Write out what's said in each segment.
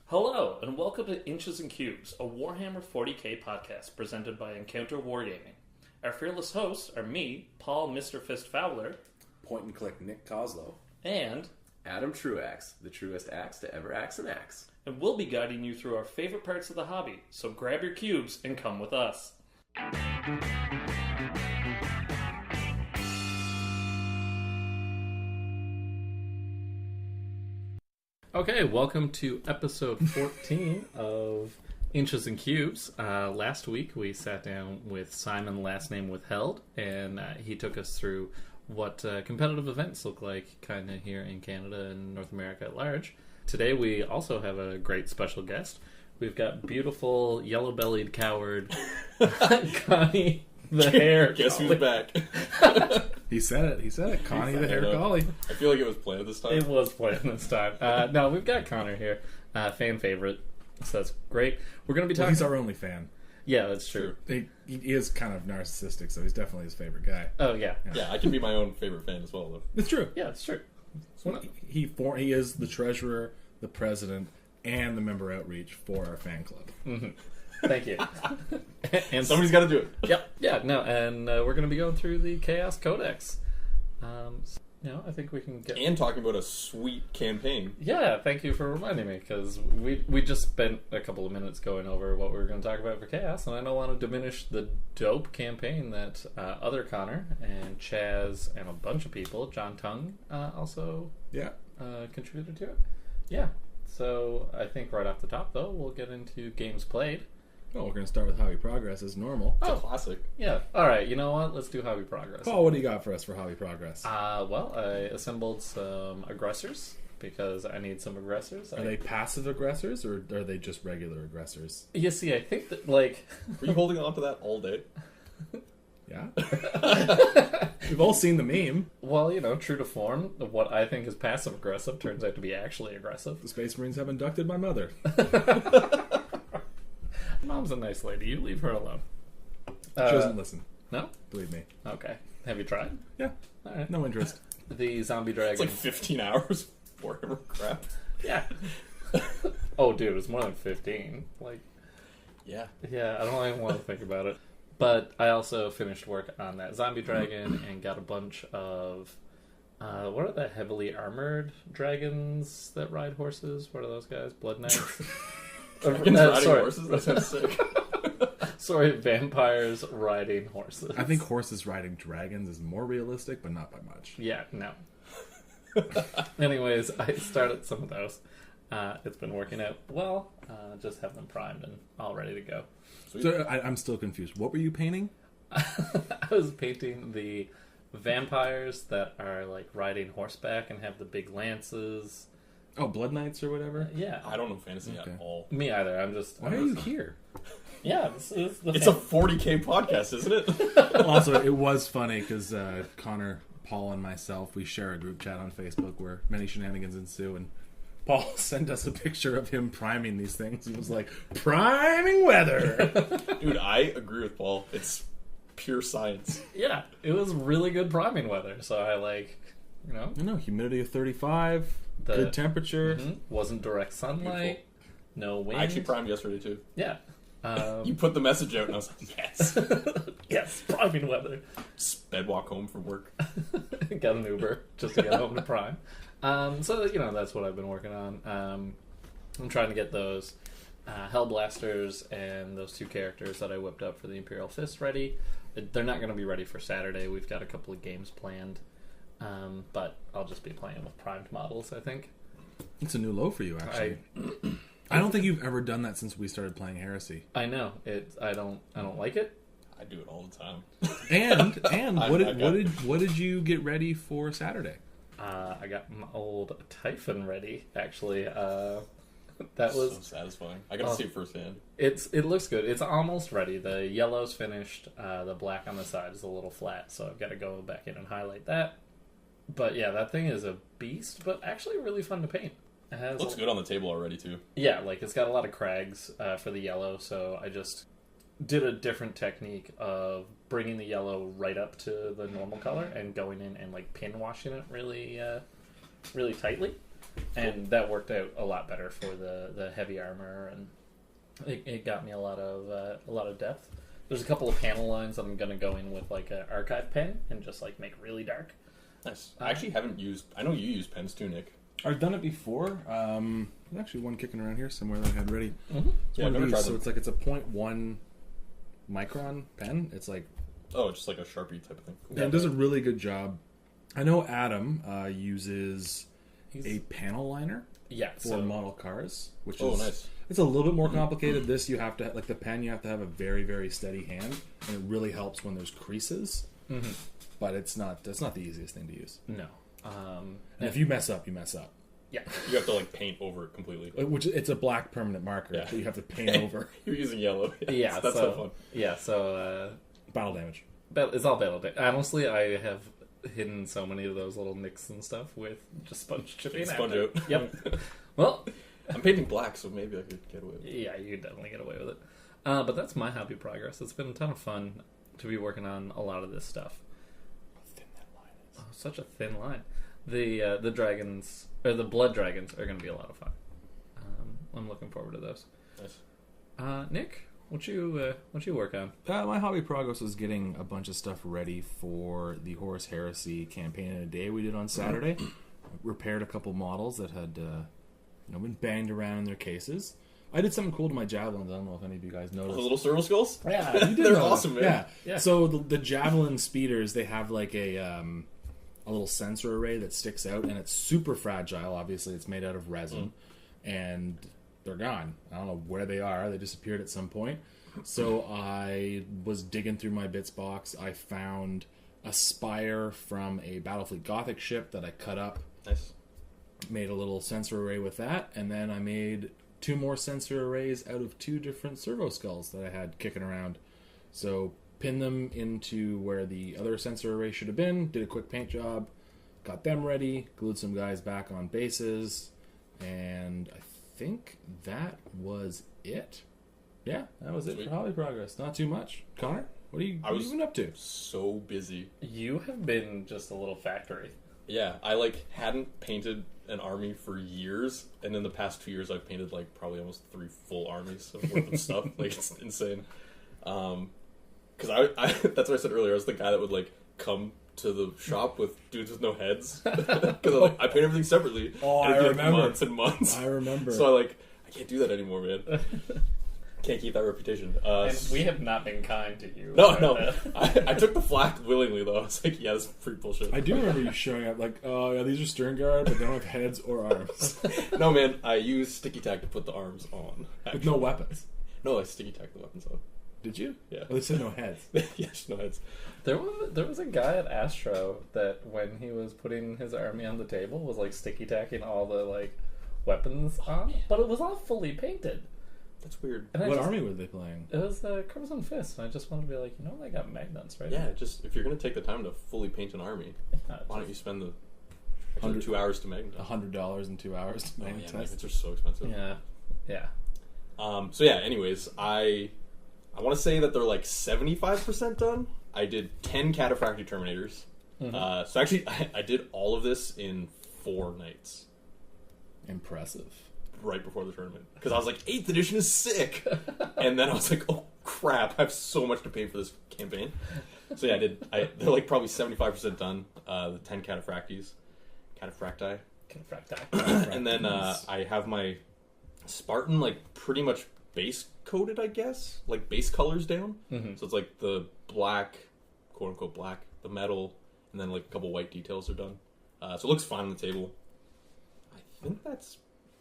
Hello, and welcome to Inches and Cubes, a Warhammer 40k podcast presented by Encounter Wargaming. Our fearless hosts are me, Paul Mr. Fist Fowler, Point and click Nick Coslow, and Adam Truax, the truest axe to ever axe an axe. And we'll be guiding you through our favorite parts of the hobby, so grab your cubes and come with us. Okay, welcome to episode 14 of Inches and Cubes. Last week we sat down with Simon, last name withheld, and he took us through what competitive events look like kind of here in Canada and North America at large. Today we also have a great special guest. We've got beautiful yellow-bellied coward Connie the Hair. Guess who's back? He said it. Connie the Hair Collie. I feel like it was planned this time. It was planned this time. No, we've got Connor here, fan favorite, so that's great. We're going to be talking. He's our only fan. Yeah, that's true. He is kind of narcissistic, so he's definitely his favorite guy. Oh yeah, Yeah, I can be my own favorite fan as well, though. It's true. yeah, it's true. He is the treasurer, the president, and the member outreach for our fan club. Mm-hmm. Thank you. And Somebody's got to do it. Yep. Yeah. No. And we're going to be going through the Chaos Codex. I think we can get. And talking about a sweet campaign. Yeah. Thank you for reminding me, because we just spent a couple of minutes going over what we were going to talk about for Chaos, and I don't want to diminish the dope campaign that other Connor and Chaz and a bunch of people, John Tung, also contributed to it. Yeah. So I think right off the top, though, we'll get into games played. Well, we're going to start with Howie Progress as normal. It's a classic. Yeah. All right. You know what? Let's do Howie Progress. Paul, what do you got for us for Howie Progress? Well, I assembled some aggressors because I need some aggressors. Are they passive aggressors, or are they just regular aggressors? You see, I think that, like... Were you holding on to that all day? Yeah. We've all seen the meme. Well, true to form, what I think is passive-aggressive turns out to be actually aggressive. The Space Marines have abducted my mother. Mom's a nice lady. You leave her alone. She doesn't listen. No? Believe me. Okay. Have you tried? Yeah. All right. No interest. The zombie dragon. It's like 15 hours Warhammer crap. Yeah. Oh, dude, it's more than 15. Yeah. Yeah, I don't even want to think about it. But I also finished work on that zombie dragon and got a bunch of... what are the heavily armored dragons that ride horses? What are those guys? Blood Knights? Dragons riding horses? That sounds sick. Sorry, vampires riding horses. I think horses riding dragons is more realistic, but not by much. Yeah, no. Anyways, I started some of those. It's been working out well. Just have them primed and all ready to go. Sweet. So I'm still confused. What were you painting? I was painting the vampires that are like riding horseback and have the big lances. Oh, Blood Knights or whatever? Yeah. I don't know fantasy at all. Me either. I'm just... Why are you here? Yeah, this is the It's a 40k podcast, isn't it? Also, it was funny because Connor, Paul, and myself, we share a group chat on Facebook where many shenanigans ensue, and Paul sent us a picture of him priming these things. He was like, priming weather! Dude, I agree with Paul. It's pure science. Yeah, it was really good priming weather. So I I know, humidity of 35, good temperature. wasn't direct sunlight, no wind. I actually primed yesterday, too. Yeah. You put the message out, and I was like, yes. Yes, priming weather. Sped walk home from work. Got an Uber just to get home to prime. So, that's what I've been working on. I'm trying to get those Hellblasters and those two characters that I whipped up for the Imperial Fist ready. They're not going to be ready for Saturday. We've got a couple of games planned. But I'll just be playing with primed models, I think. It's a new low for you, actually. I don't think you've ever done that since we started playing Heresy. I know. I don't like it. I do it all the time. And what did you get ready for Saturday? I got my old Typhon ready, actually. That was so satisfying. I got to see it firsthand. It looks good. It's almost ready. The yellow's finished. The black on the side is a little flat, so I've got to go back in and highlight that. But yeah, that thing is a beast, but actually really fun to paint. It looks good on the table already, too. Yeah, it's got a lot of crags for the yellow, so I just did a different technique of bringing the yellow right up to the normal color and going in and pin washing it really tightly. and that worked out a lot better for the heavy armor, and it got me a lot of depth. There's a couple of panel lines that I'm gonna go in with like an archive pen and just like make really dark. Nice. I actually haven't used. I know you use pens too, Nick. I've done it before. There's actually one kicking around here somewhere that I had ready. Mm-hmm. Yeah, I've never tried so them. it's like it's a 0.1 micron pen. It's like Oh, just like a Sharpie type of thing. Cool. it does a really good job. I know Adam uses a panel liner Yeah, for model cars, which Oh, is nice. it's a little bit more complicated. This you have to like the pen. You have to have a very very steady hand, and it really helps when there's creases. Mm-hmm. But it's not the easiest thing to use. No. And if you mess up, you mess up. Yeah. You have to like paint over it completely. Which it's a black permanent marker Yeah. that you have to paint over. You're using yellow. Yeah, that's so fun. Yeah, so Battle damage. it's all battle day. Honestly, I have hidden so many of those little nicks and stuff with just sponge chipping. Sponge after. out. Yep. Well, I'm painting black, so maybe I could get away with it. yeah, you could definitely get away with it. But that's my hobby progress. It's been a ton of fun to be working on a lot of this stuff. How thin that line is. Oh, such a thin line. The dragons, or the blood dragons, are going to be a lot of fun. I'm looking forward to those. Nice. Nick, what you work on? My hobby progress was getting a bunch of stuff ready for the Horus Heresy campaign in a day we did on Saturday. Repaired a couple models that had been banged around in their cases. I did something cool to my javelins. I don't know if any of you guys The noticed. little serval skulls? Yeah, You did They're notice. awesome, man. Yeah. Yeah. So the javelin speeders, they have like a little sensor array that sticks out, and it's super fragile. Obviously, it's made out of resin, and they're gone. I don't know where they are. They disappeared at some point. So I was digging through my bits box. I found a spire from a Battlefleet Gothic ship that I cut up. Nice. Made a little sensor array with that, and then I made 2 more sensor arrays out of 2 different servo skulls that I had kicking around. So pinned them into where the other sensor array should have been, did a quick paint job, got them ready, glued some guys back on bases, and I think that was it. Yeah, that was it Sweet. for hobby progress. Not too much. Connor, what are you been up to? So busy. You have been just a little factory. Yeah, I hadn't painted an army for years, and in the past 2 years I've painted probably almost 3 full armies of worth of stuff. It's insane. Because I that's what I said earlier. I was the guy that would come to the shop with dudes with no heads because I paint everything separately. Oh, and I it'd be, remember. months and months. I remember. So I can't do that anymore, man. Can't keep that reputation. And we have not been kind to you. No, about no. that. I took the flack willingly though. I was like, yeah, this is pretty bullshit. I do remember you showing up oh yeah, these are stern guard, but they don't have heads or arms. No, man, I used sticky tack to put the arms on. With no weapons. No, I sticky tacked the weapons on. Did you? Yeah. Oh, they said no heads. Yes, no heads. There was a guy at Astro that when he was putting his army on the table was sticky tacking all the weapons on, but it was all fully painted. That's weird. And What army were they playing? It was Crimson Fist, and I just wanted to be they got magnets, right? Yeah, just if you're gonna take the time to fully paint an army, why don't you spend the extra 2 hours to magnetize? $100 in 2 hours to Oh, yeah, magnetize. magnets are so expensive. Yeah. So yeah. Anyways, I want to say that they're 75% done. I did 10 cataphractic Terminators. Mm-hmm. So actually, I did all of this in 4 nights. Impressive. Right before the tournament, because I was like, 8th edition is sick, and then I was like, oh crap, I have so much to pay for this campaign. So yeah, they're probably 75% done. The 10 cataphracti, and then I have my Spartan pretty much base coated, I guess, base colors down. Mm-hmm. So it's the black, quote unquote black, the metal, and then a couple white details are done. So it looks fine on the table. I think that's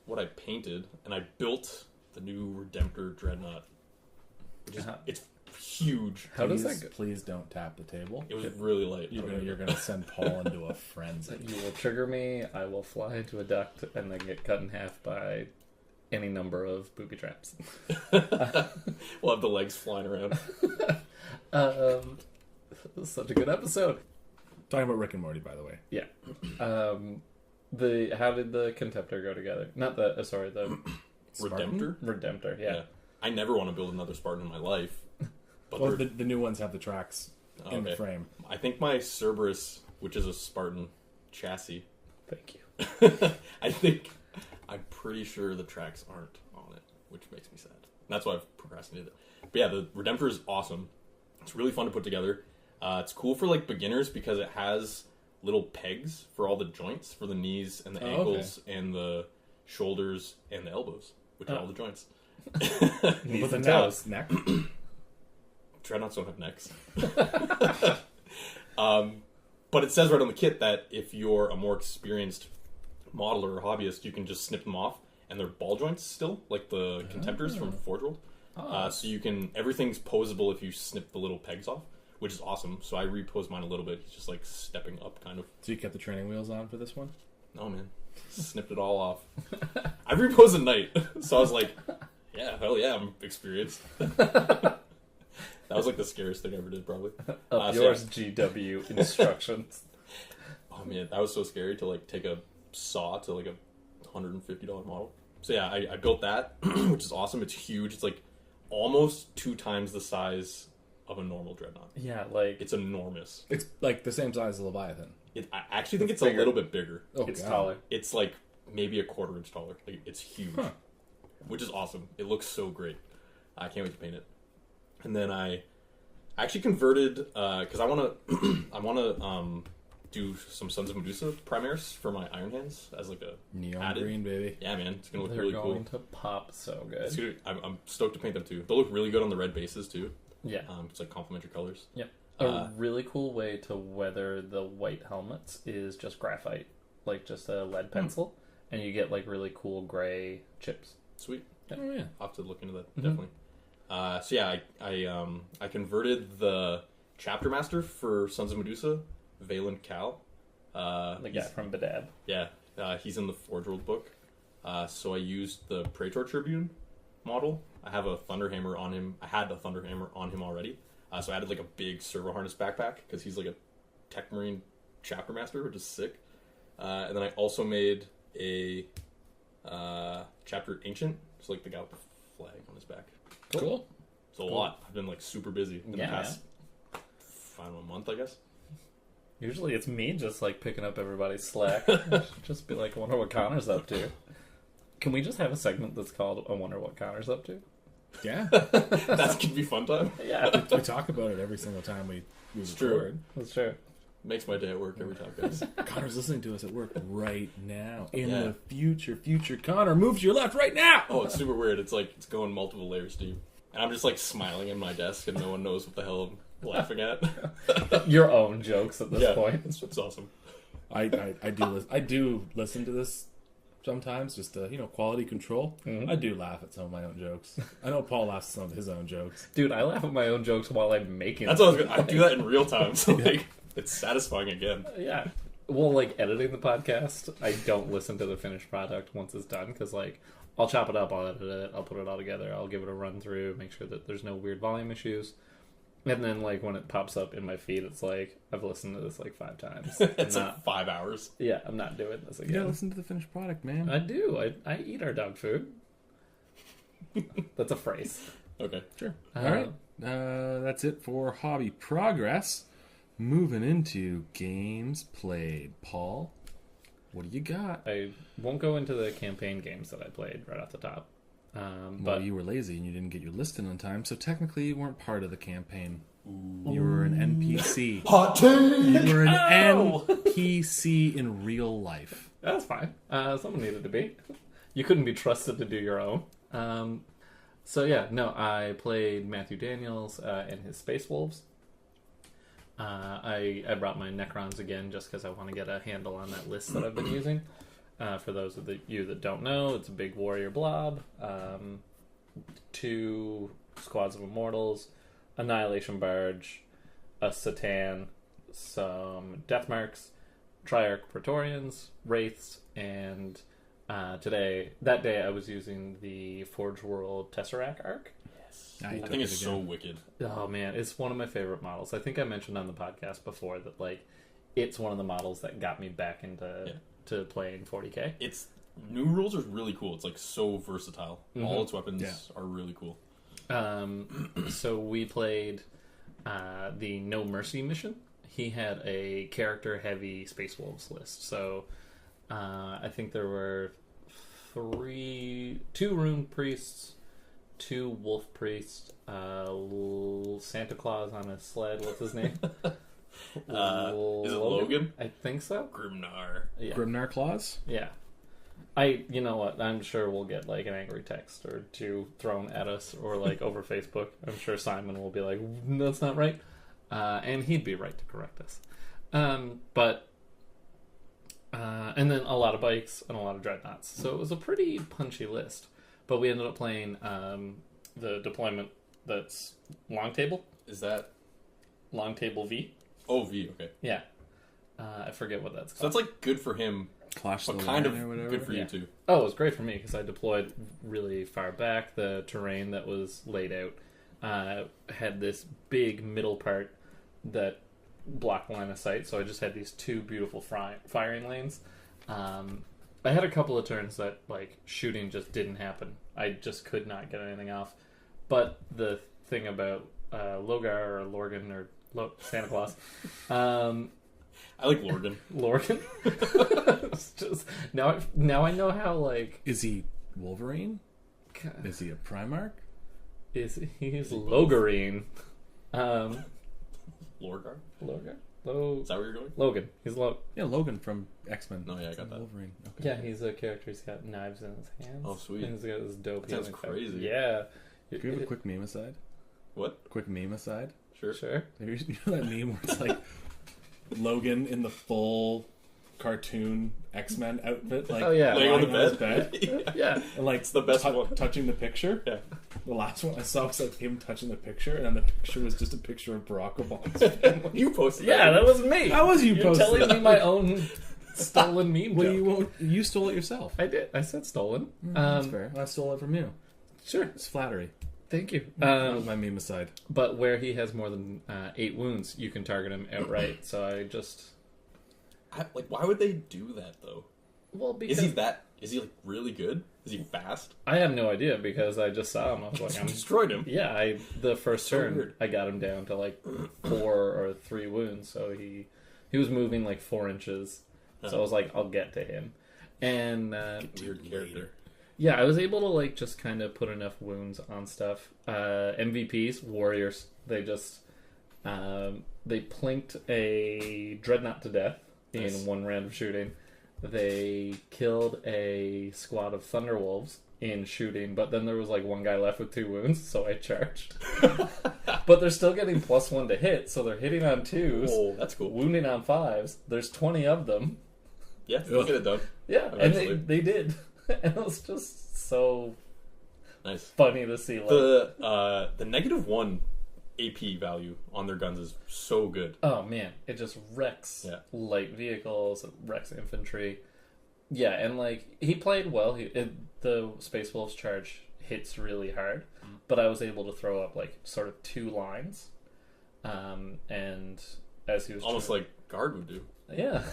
what I painted, and I built the new Redemptor Dreadnought, which is it's huge. How does that go? Please don't tap the table. It was really light. You're gonna send Paul into a frenzy. You will trigger me, I will fly into a duct, and then get cut in half by any number of booby traps. We'll have the legs flying around. Such a good episode. Talking about Rick and Morty, by the way. Yeah. How did the Contemptor go together? Not the the Redemptor? Redemptor. Yeah. I never want to build another Spartan in my life. But Well, the new ones have the tracks in the Okay. frame. I think my Cerberus, which is a Spartan chassis, Thank you. I'm pretty sure the tracks aren't on it, which makes me sad. That's why I've procrastinated it. But yeah, the Redemptor is awesome. It's really fun to put together. It's cool for like beginners because it has little pegs for all the joints, for the knees and the ankles and the shoulders and the elbows, which are all the joints. Knees and toes. Neck. Dreadnoughts don't have necks. But it says right on the kit that if you're a more experienced modeler or hobbyist, you can just snip them off, and they're ball joints still, like the Contemptors from Forge World. So you can, everything's posable if you snip the little pegs off, which is awesome. So I reposed mine a little bit. He's just like stepping up, kind of. So you kept the training wheels on for this one? No, man. Snipped it all off. I reposed at night, so I was like, yeah, hell yeah, I'm experienced. That was like the scariest thing I ever did, probably. Yours GW instructions. Oh man, that was so scary to like take a saw to like a $150 model. So yeah, I built that, which is awesome. It's huge. It's like almost 2 times the size of a normal dreadnought. Yeah, like It's enormous. It's like the same size as Leviathan. I actually think it's bigger. a little bit bigger. Oh, it's God. taller. It's like maybe a 1/4 inch taller. Like it's huge, which is awesome. It looks so great. I can't wait to paint it. And then I actually converted because I want to do some Sons of Medusa primaries for my Iron Hands as like a Neon added. green, baby. Yeah, man, it's gonna look They're really cool. going to pop so It's good. gonna, I'm stoked to paint them too. They'll look really good on the red bases too. Yeah. It's like complementary colors. Yep. A really cool way to weather the white helmets is just graphite, like just a lead pencil, and you get like really cool gray chips. Sweet. Oh yeah. I'll have to look into that definitely. So yeah, I converted the chapter master for Sons of Medusa, Valen Cal. The guy from Badab. Yeah, he's in the Forge World book. So I used the Praetor Tribune model. I have a Thunderhammer on him. I had a Thunderhammer on him already. So I added like a big servo harness backpack because he's like a Tech Marine chapter master, which is sick. And then I also made a chapter ancient. It's like the guy with the flag on his back. Cool. It's a lot. I've been like super busy in the Yeah, past, I don't know, month, I guess. Usually it's me just like picking up everybody's slack. Just be like, I wonder what Connor's up to. Can we just have a segment that's called I wonder what Connor's up to? Yeah. That could be fun time. Yeah, We talk about it every single time we true. record. that's true. Makes my day at work every time, guys. Connor's listening to us at work right now. In Yeah. the future, Connor, move to your left right now! Oh, it's super weird. It's like it's going multiple layers deep. And I'm just like smiling in my desk and no one knows what the hell I'm laughing at. Your own jokes at this point. It's awesome. I do listen to this sometimes, just quality control. Mhm. I do laugh at some of my own jokes. I know Paul laughs at some of his own jokes. Dude, I laugh at my own jokes while I'm making That's them. what I do that in real time. So like it's satisfying again. Yeah. Well, like editing the podcast, I don't listen to the finished product once it's done because, like, I'll chop it up, I'll edit it, I'll put it all together, I'll give it a run through, make sure that there's no weird volume issues. And then, like, when it pops up in my feed, it's like, I've listened to this like 5 times. It's I'm like 5 hours. yeah, I'm not doing this You again. gotta listen to the finished product, man. I do. I eat our dog food. That's a phrase. Okay. Sure. All right. That's it for Hobby Progress. Moving into games played. Paul, what do you got? I won't go into the campaign games that I played right off the top. Well, But you were lazy and you didn't get your list in on time, so technically you weren't part of the campaign. You were an NPC. Hot take! You were an NPC in real life. that's fine. Someone needed to be. You couldn't be trusted to do your own. So yeah, no, I played Matthew Daniels and his Space Wolves. I brought my Necrons again just because I want to get a handle on that list that I've been using. For those of you that don't know, it's a big warrior blob, 2 squads of immortals, Annihilation Barge, a Satan, some Death Marks, Triarch Praetorians, Wraiths, and that day I was using the Forge World Tesseract arc. I I think it's so wicked. Oh man, it's one of my favorite models. I think I mentioned on the podcast before that like it's one of the models that got me back into to playing 40k. It's new rules are really cool. It's like so versatile. All its weapons are really cool. So we played the No Mercy mission. He had a character heavy Space Wolves list. So I think there were two rune priests, 2 wolf priests, Santa Claus on a sled. What's his name? Is it Logan? I think so. Grimnar. Yeah. Grimnar Claus? Yeah. You know what? I'm sure we'll get like an angry text or 2 thrown at us or like over Facebook. I'm sure Simon will be like, "That's not right," and he'd be right to correct us. And then a lot of bikes and a lot of dreadnoughts. So it was a pretty punchy list. But we ended up playing the deployment that's long table. Is that Long table V? Oh, V? Okay. Yeah. I forget what that's So called. that's like good for him, Clash but the kind Line of or whatever. good for Yeah. you too. Oh, it was great for me because I deployed really far back. The terrain that was laid out had this big middle part that blocked line of sight, so I just had these 2 beautiful firing lanes. I had a couple of turns that like shooting just didn't happen. I just could not get anything off. But the thing about Logar or Lorgan or Santa Claus, I like Lorgan. Lorgan. It's just now I know how like Is he Wolverine? Is he a Primarch? he's Logarine. Lorgar? Logar. Is that where you're going? Logan. He's Yeah, Logan from X-Men. No, yeah, I got that. Wolverine. Okay. Yeah, he's a character. He's got knives in his hands. Oh, sweet. And he's got this dope. That sounds healing effect. crazy. Yeah. Can we have a quick meme aside? What? Quick meme aside? Sure. Sure. You know that meme where it's like Logan in the full cartoon X-Men outfit, like Oh, yeah. Laying on the his bed. bed, Yeah. and like It's the best one. touching the picture. Yeah. The last one I saw was like him touching the picture, and then the picture was just a picture of Barack Obama's. You posted Yeah, that was me. How was you You're posted telling me my own stolen meme Well, joke. you stole it yourself. I did. I said stolen. That's fair. I stole it from you. Sure. It's flattery. Thank you. That was my meme aside. But where he has more than 8 wounds, you can target him outright. So I just... Like, why would they do that though? Well, because... Is he like really good? Is he fast? I have no idea because I just saw him. I was like, You destroyed him. Yeah, the first So turn, weird. I got him down to like 4 or 3 wounds. So he was moving like 4 inches. So I was like, I'll get to him. And Weird character. yeah, I was able to like just kind of put enough wounds on stuff. MVPs, warriors, they just they plinked a dreadnought to death in Nice. 1 round of shooting. They killed a squad of thunderwolves in shooting, but then there was like 1 guy left with 2 wounds, so I charged. But they're still getting +1 to hit, so they're hitting on 2s, Oh, that's cool. wounding on 5s. There's 20 of them. Yeah, look at it done. Yeah, Eventually. and they did. And it was just so Nice. funny to see. Like, The -1 AP value on their guns is so good. oh man, it just wrecks Yeah. light vehicles, it wrecks infantry. Yeah, and like he played well. The Space Wolves charge hits really hard, but I was able to throw up like sort of 2 lines, and as he was Almost like Guard would do. yeah,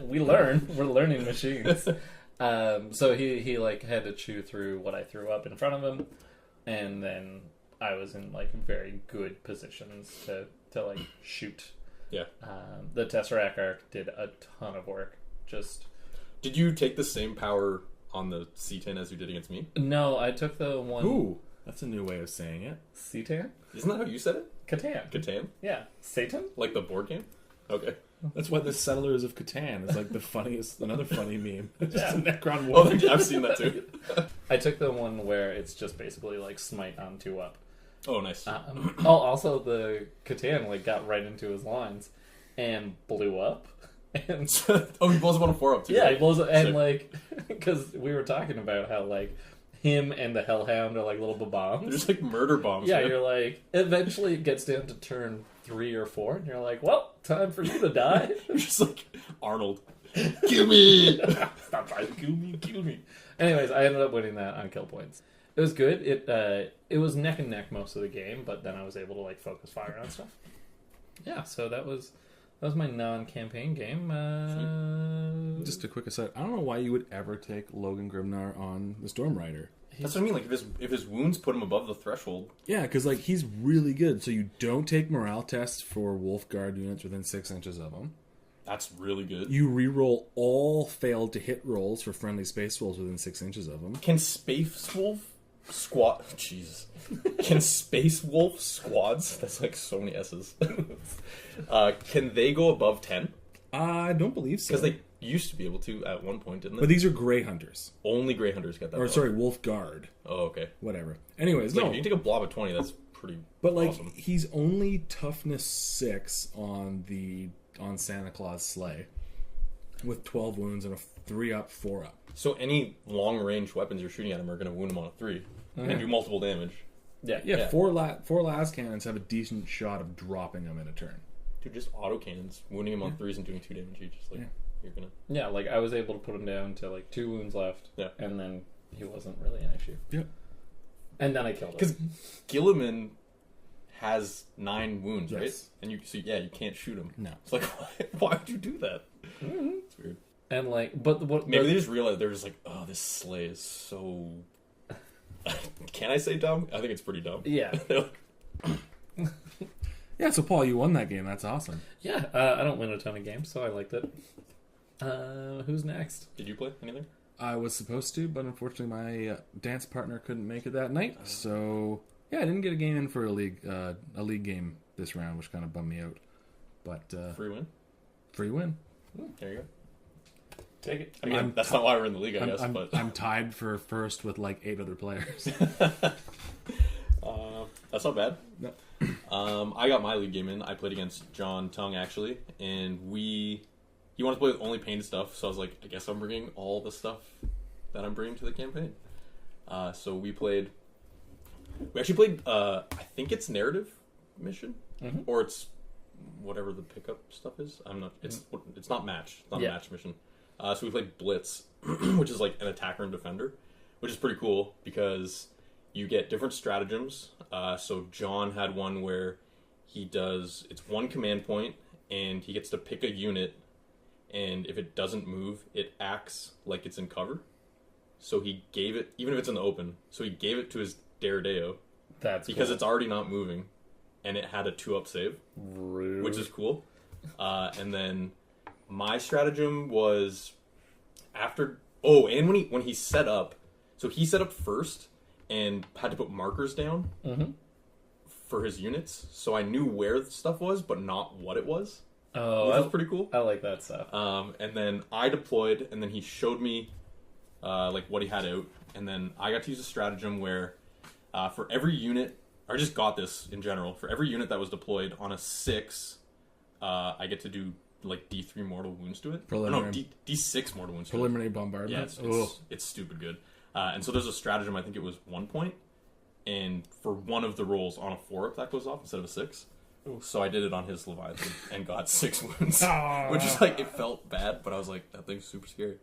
we're learning machines. So he like had to chew through what I threw up in front of him, and then I was in like very good positions to like shoot. Yeah. The Tesseract arc did a ton of work. Just Did you take the same power on the C10 as you did against me? no, I took the one Ooh, that's a new way of saying it. Catan? Isn't that how you said it? Catan. Catan? Yeah. Satan? Like the board game? Okay. That's why the Settlers of Catan is like the funniest, another funny meme. It's just Yeah. a Necron Oh, war. I've seen that too. I took the one where it's just basically like smite on 2 up. Oh, nice. Also the Catan like got right into his lines and blew up. And Oh, he blows him on a 4-up too. yeah, he blows up, and Sick. like because we were talking about how like him and the Hellhound are like little bombs. There's like murder bombs. Yeah, man. you're like eventually it gets down to turn 3 or 4, and you're like, well, time for you to die. You're just like Arnold. Kill me. Stop trying to kill me. Anyways, I ended up winning that on kill points. It was good. It was neck and neck most of the game, but then I was able to like focus fire on stuff. Yeah, so that was my non-campaign game. Just a quick aside. I don't know why you would ever take Logan Grimnar on the Storm Rider. That's what I mean. Like if his wounds put him above the threshold. Yeah, because like he's really good. So you don't take morale tests for Wolf Guard units within 6 inches of him. That's really good. You re-roll all failed to hit rolls for friendly space rolls within 6 inches of them. Can Space Wolf squad? Jesus. Can Space Wolf squads? That's like so many S's. Can they go above 10? I don't believe so. Because they used to be able to at one point, didn't they? But these are Grey Hunters. Only Grey Hunters get that. Or, sorry, Wolf Guard. Oh, okay. Whatever. Anyways, Like, no. if you take a blob of 20, that's pretty But, like, awesome. he's only toughness 6 on Santa Claus sleigh. With 12 wounds and a 3-up, 4-up. So any long-range weapons you're shooting at him are going to wound him on a 3. And do multiple damage. Yeah. Yeah, four las cannons have a decent shot of dropping them in a turn. Dude, just auto cannons, wounding him on 3s and doing 2 damage each. Just like, you're going to... Yeah, like I was able to put him down to like 2 wounds left. Yeah. And then he wasn't really an issue. Yep. And then I killed him. Because Gilliman has 9 wounds, Yes. right? And you can't shoot him. No. It's like, why would you do that? It's weird. And like, but what? Maybe they just realized they're just like, oh, this sleigh is so. Can I say dumb? I think it's pretty dumb. Yeah. They're like, Yeah, so Paul, you won that game. That's awesome. Yeah, I don't win a ton of games, so I liked it. Who's next? did you play anything? I was supposed to, but unfortunately my dance partner couldn't make it that night. So, yeah, I didn't get a game in for a league game this round, which kind of bummed me out. But Free win. free win. There you go. Take it. I mean, that's not why we're in the league, I guess. But I'm tied for first with like 8 other players. that's not bad. No. I got my league game in. I played against John Tung actually, and he wanted to play with only painted stuff. So I was like, I guess I'm bringing all the stuff that I'm bringing to the campaign. So we actually played. I think it's narrative mission, or it's whatever the pickup stuff is. I'm not. It's not match. It's not a match mission. So we played Blitz, which is like an attacker and defender, which is pretty cool because you get different stratagems. So John had one where it's 1 command point, and he gets to pick a unit, and if it doesn't move, it acts like it's in cover. So he gave it, even if it's in the open, so he gave it to his Daredeo. That's because cool. it's already not moving, and it had a 2-up save, Rude. which is cool. And then my stratagem was after. Oh, and when he set up, so he set up first and had to put markers down for his units, so I knew where the stuff was, but not what it was. Oh, Which was pretty cool. I like that stuff. And then I deployed, and then he showed me like what he had out, and then I got to use a stratagem where for every unit, I just got this in general, for every unit that was deployed on a 6, I get to do like D3 mortal wounds to it. Preliminary. No, D6 mortal wounds to Preliminary it. bombardment. Yeah, it's stupid good. And so there's a stratagem, I think it was 1 point, and for one of the rolls on a 4-up that goes off instead of a 6. So I did it on his Leviathan and got 6 wounds. Which is like, it felt bad, but I was like, that thing's super scary.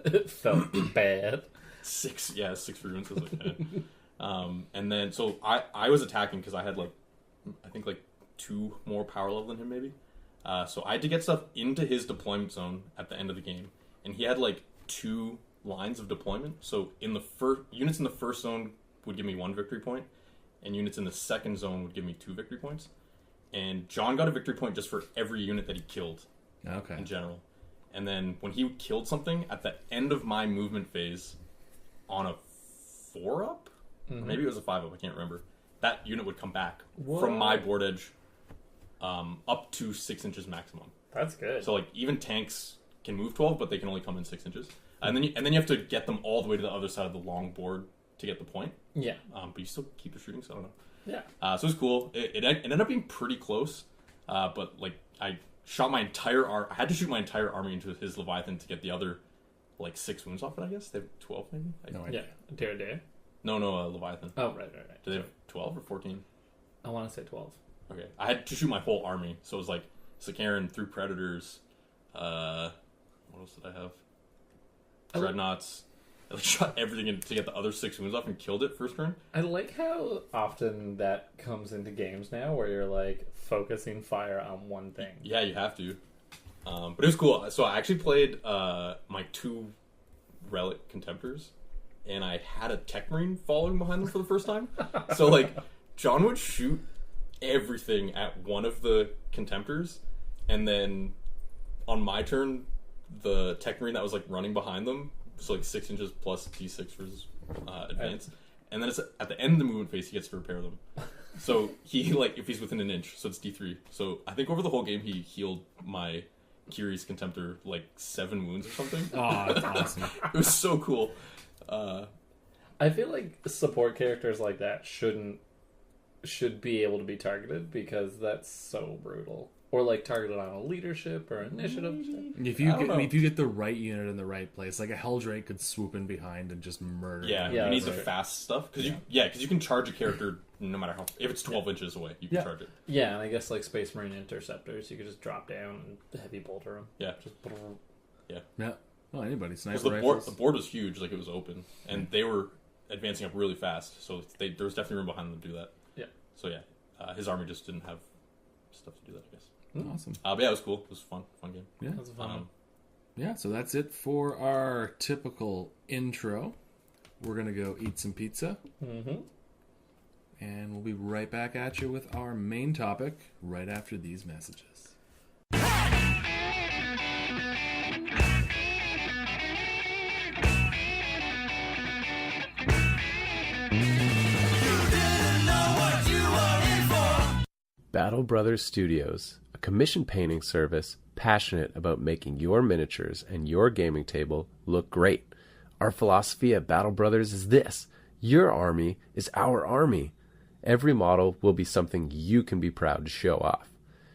It felt bad. 6 free wounds. I was like, and then, so I was attacking because I had like, I think like 2 more power level than him maybe. So I had to get stuff into his deployment zone at the end of the game. And he had like 2 lines of deployment. So in the units in the first zone would give me 1 victory point, and units in the second zone would give me 2 victory points. And John got a victory point just for every unit that he killed in general. And then when he killed something at the end of my movement phase on a 4-up, or maybe it was a 5-up, I can't remember, that unit would come back from my board edge up to 6 inches maximum. That's good. So like even tanks can move 12, but they can only come in 6 inches. And then you have to get them all the way to the other side of the long board to get the point. Yeah. But you still keep the shooting, so I don't know. Yeah. So it was cool. It ended up being pretty close, but like I shot my entire I had to shoot my entire army into his Leviathan to get the other like 6 wounds off it. I guess they have 12 maybe. No idea. Yeah. Daredevil. No, Leviathan. Oh, right. Do they have 12 or 14? I want to say 12. Okay, I had to shoot my whole army, so it was like Sakaran through Predators. What else did I have? Dreadnoughts. I shot everything in to get the other 6 wounds off and killed it first turn. I like how often that comes into games now, where you're like focusing fire on one thing. Yeah, you have to. But it was cool. So I actually played my 2 relic contemptors, and I had a tech marine following behind them for the first time. So like John would shoot everything at one of the contemptors, and then on my turn, the Tech Marine that was like running behind them was like 6 inches plus D6 for his advance, and then it's at the end of the movement phase he gets to repair them. So he like if he's within an inch, so it's D3. So I think over the whole game he healed my Kiri's Contemptor like 7 wounds or something. Oh, that's awesome. It was so cool. I feel like support characters like that should be able to be targeted because that's so brutal. Or like targeted on a leadership or initiative. If you get the right unit in the right place, like a Helldrake could swoop in behind and just murder. Yeah, them. you need the right. fast stuff because you can charge a character no matter how if it's 12 inches away, you can charge it. Yeah, and I guess like Space Marine Interceptors, you could just drop down and heavy bolter them. Yeah, Just Yeah. Well, anybody. Sniper because rifles. the board was huge, like it was open, and they were advancing up really fast, so there was definitely room behind them to do that. Yeah. So yeah, his army just didn't have stuff to do that, I guess. Awesome. But yeah, it was cool. It was a fun game. Yeah. That's a fun one. Yeah, so that's it for our typical intro. We're going to go eat some pizza. Mm-hmm. And we'll be right back at you with our main topic right after these messages. Battle Brothers Studios, a commission painting service passionate about making your miniatures and your gaming table look great. Our philosophy at Battle Brothers is this: your army is our army. Every model will be something you can be proud to show off.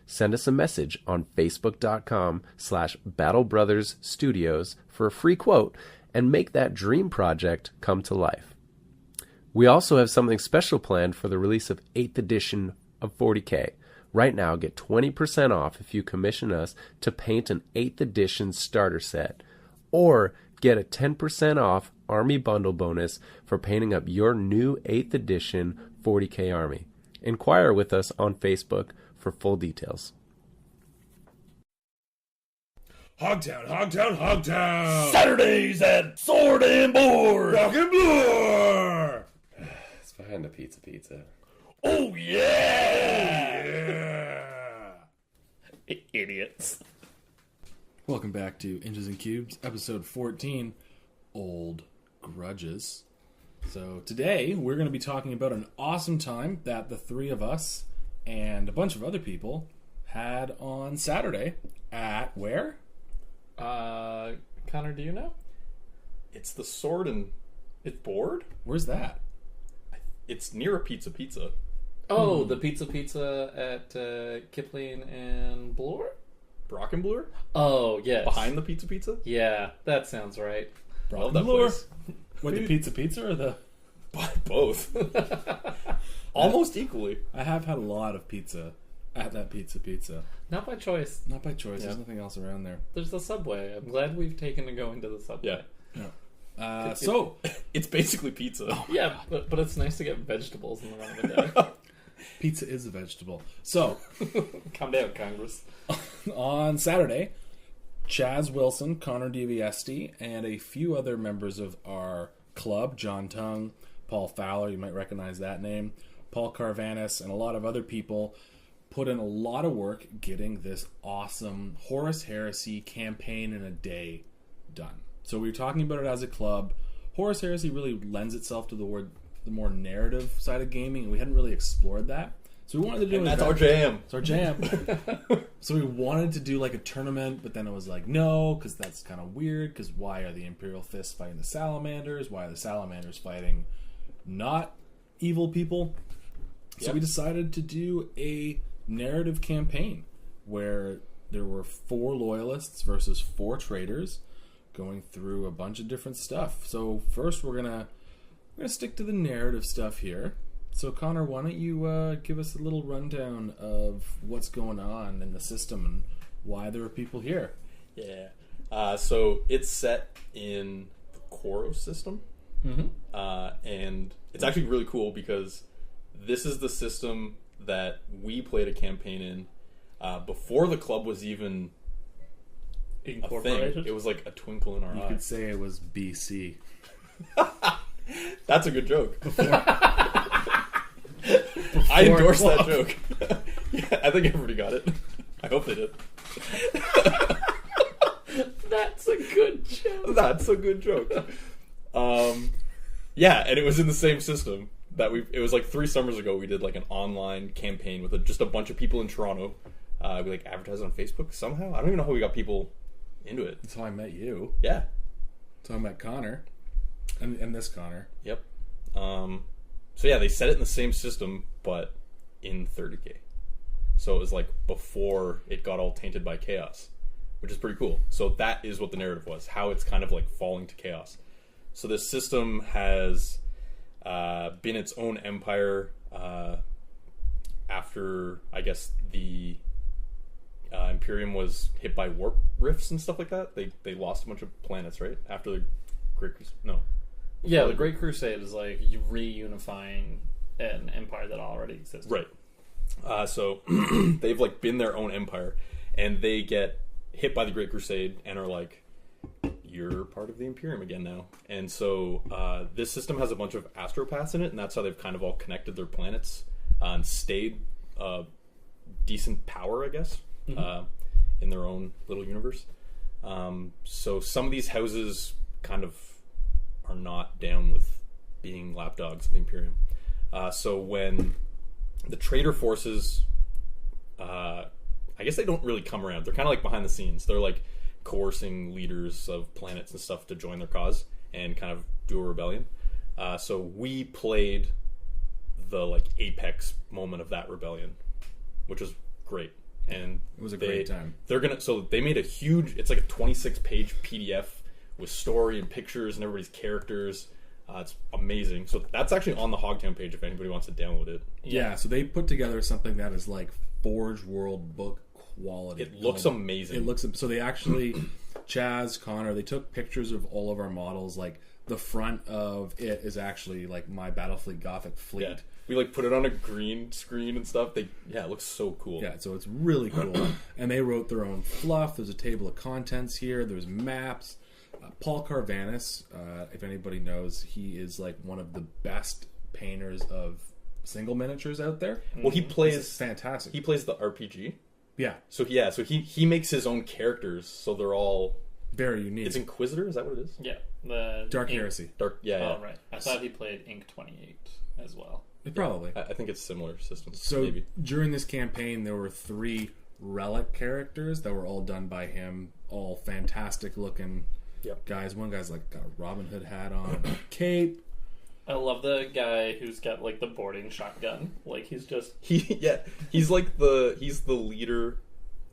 Send us a message on facebook.com/Battle Brothers Studios for a free quote and make that dream project come to life. We also have something special planned for the release of 8th edition of 40K. Right now, get 20% off if you commission us to paint an 8th edition starter set, or get a 10% off Army Bundle bonus for painting up your new 8th edition 40K Army. Inquire with us on Facebook for full details. Hogtown, Hogtown, Hogtown! Saturdays at Sword and Board. Rock and Blur! It's behind the pizza. Oh yeah! Idiots. Welcome back to Inches and Cubes, episode 14, Old Grudges. So today, we're going to be talking about an awesome time that the three of us and a bunch of other people had on Saturday at where? Connor, do you know? It's the Sword and Board. Where's that? It's near a pizza. Oh, the pizza at Kipling and Bloor? Brockenblur? Oh, yes. Behind the pizza? Yeah, that sounds right. I love that Blur. place. What, the pizza or the... Both. Almost equally. I have had a lot of pizza at that pizza. Not by choice. Not by choice. Yeah. There's nothing else around there. There's the Subway. I'm glad we've taken to going to the Subway. Yeah. So... It's basically pizza. Yeah, but it's nice to get vegetables in the run of the day. Pizza is a vegetable. So... Calm down, Congress. On Saturday, Chaz Wilson, Connor DVST, and a few other members of our club, John Tung, Paul Fowler, you might recognize that name, Paul Carvanis, and a lot of other people put in a lot of work getting this awesome Horus Heresy campaign in a day done. So we were talking about it as a club. Horus Heresy really lends itself to the more narrative side of gaming, and we hadn't really explored that. So we wanted to do And that's our jam. It's our jam. So we wanted to do like a tournament, but then it was like, no, because that's kind of weird, because why are the Imperial Fists fighting the Salamanders? Why are the Salamanders fighting not evil people? So we decided to do a narrative campaign where there were 4 loyalists versus 4 traitors going through a bunch of different stuff. So first we're gonna stick to the narrative stuff here. So Connor, why don't you give us a little rundown of what's going on in the system and why there are people here? Yeah. So it's set in the Koros system. Mm-hmm. And it's actually really cool because this is the system that we played a campaign in before the club was even a thing. Incorporated? It was like a twinkle in our You eye. could say it was BC. That's a good joke. I endorse that joke. Yeah, I think everybody got it. I hope they did. That's a good joke. Yeah, and it was in the same system that it was like 3 summers ago. We did like an online campaign with just a bunch of people in Toronto. We like advertised on Facebook somehow. I don't even know how we got people into it. That's how I met you. Yeah. That's how I met Connor. And this Connor. Yep. So yeah, they set it in the same system, but in 30K. So it was like before it got all tainted by chaos, which is pretty cool. So that is what the narrative was, how it's kind of like falling to chaos. So this system has been its own empire after, I guess, the Imperium was hit by warp rifts and stuff like that. They lost a bunch of planets, right? After the Great Crusade. No. Yeah, the Great Crusade is like reunifying an empire that already exists. Right. So they've like been their own empire, and they get hit by the Great Crusade and are like, you're part of the Imperium again now. And so this system has a bunch of astropaths in it, and that's how they've kind of all connected their planets and stayed decent power, I guess, in their own little universe. So some of these houses kind of are not down with being lapdogs of the Imperium. So when the traitor forces, I guess they don't really come around. They're kind of like behind the scenes. They're like coercing leaders of planets and stuff to join their cause and kind of do a rebellion. So we played the like apex moment of that rebellion, which was great. And it was a great time. So they made a huge, it's like a 26-page PDF with story and pictures and everybody's characters. It's amazing. So that's actually on the Hogtown page if anybody wants to download it. Yeah, so they put together something that is like Forge World book quality. It looks amazing. It looks so they actually Chaz, Connor, they took pictures of all of our models. Like the front of it is actually like my Battlefleet Gothic fleet. Yeah. We like put it on a green screen and stuff. It looks so cool. Yeah, so it's really cool. And they wrote their own fluff. There's a table of contents here. There's maps. Paul Carvanis, if anybody knows, he is like one of the best painters of single miniatures out there. Well, he plays He's fantastic. He plays the RPG. Yeah. So he makes his own characters, so they're all very unique. It's Inquisitor, is that what it is? Yeah, the Dark Heresy. Yeah. Oh, right. I thought he played Ink 28 as well. Probably. I think it's similar systems. So maybe. During this campaign, there were 3 relic characters that were all done by him. All fantastic looking guys. One guy's like got a Robin Hood hat on, a cape. I love the guy who's got like the boarding shotgun. Like he's like the leader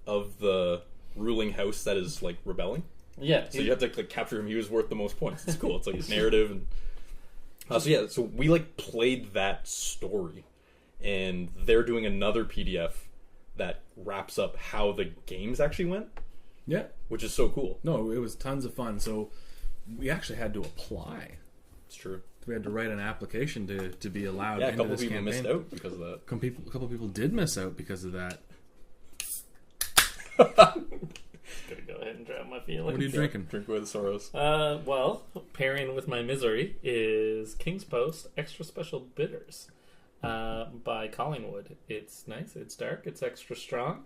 of the ruling house that is like rebelling. Yeah. So you have to like capture him. He was worth the most points. It's cool. It's like his narrative and so we like played that story, and they're doing another PDF that wraps up how the games actually went. Yeah, which is so cool. No, it was tons of fun. So we actually had to apply. It's true. We had to write an application to be allowed. Yeah, a into couple this people campaign. missed out because of that. A couple people did miss out because of that. Gonna go ahead and drown my feelings. What are you drinking? Drink away the sorrows. Well, pairing with my misery is King's Post Extra Special Bitters by Collingwood. It's nice, it's dark, it's extra strong,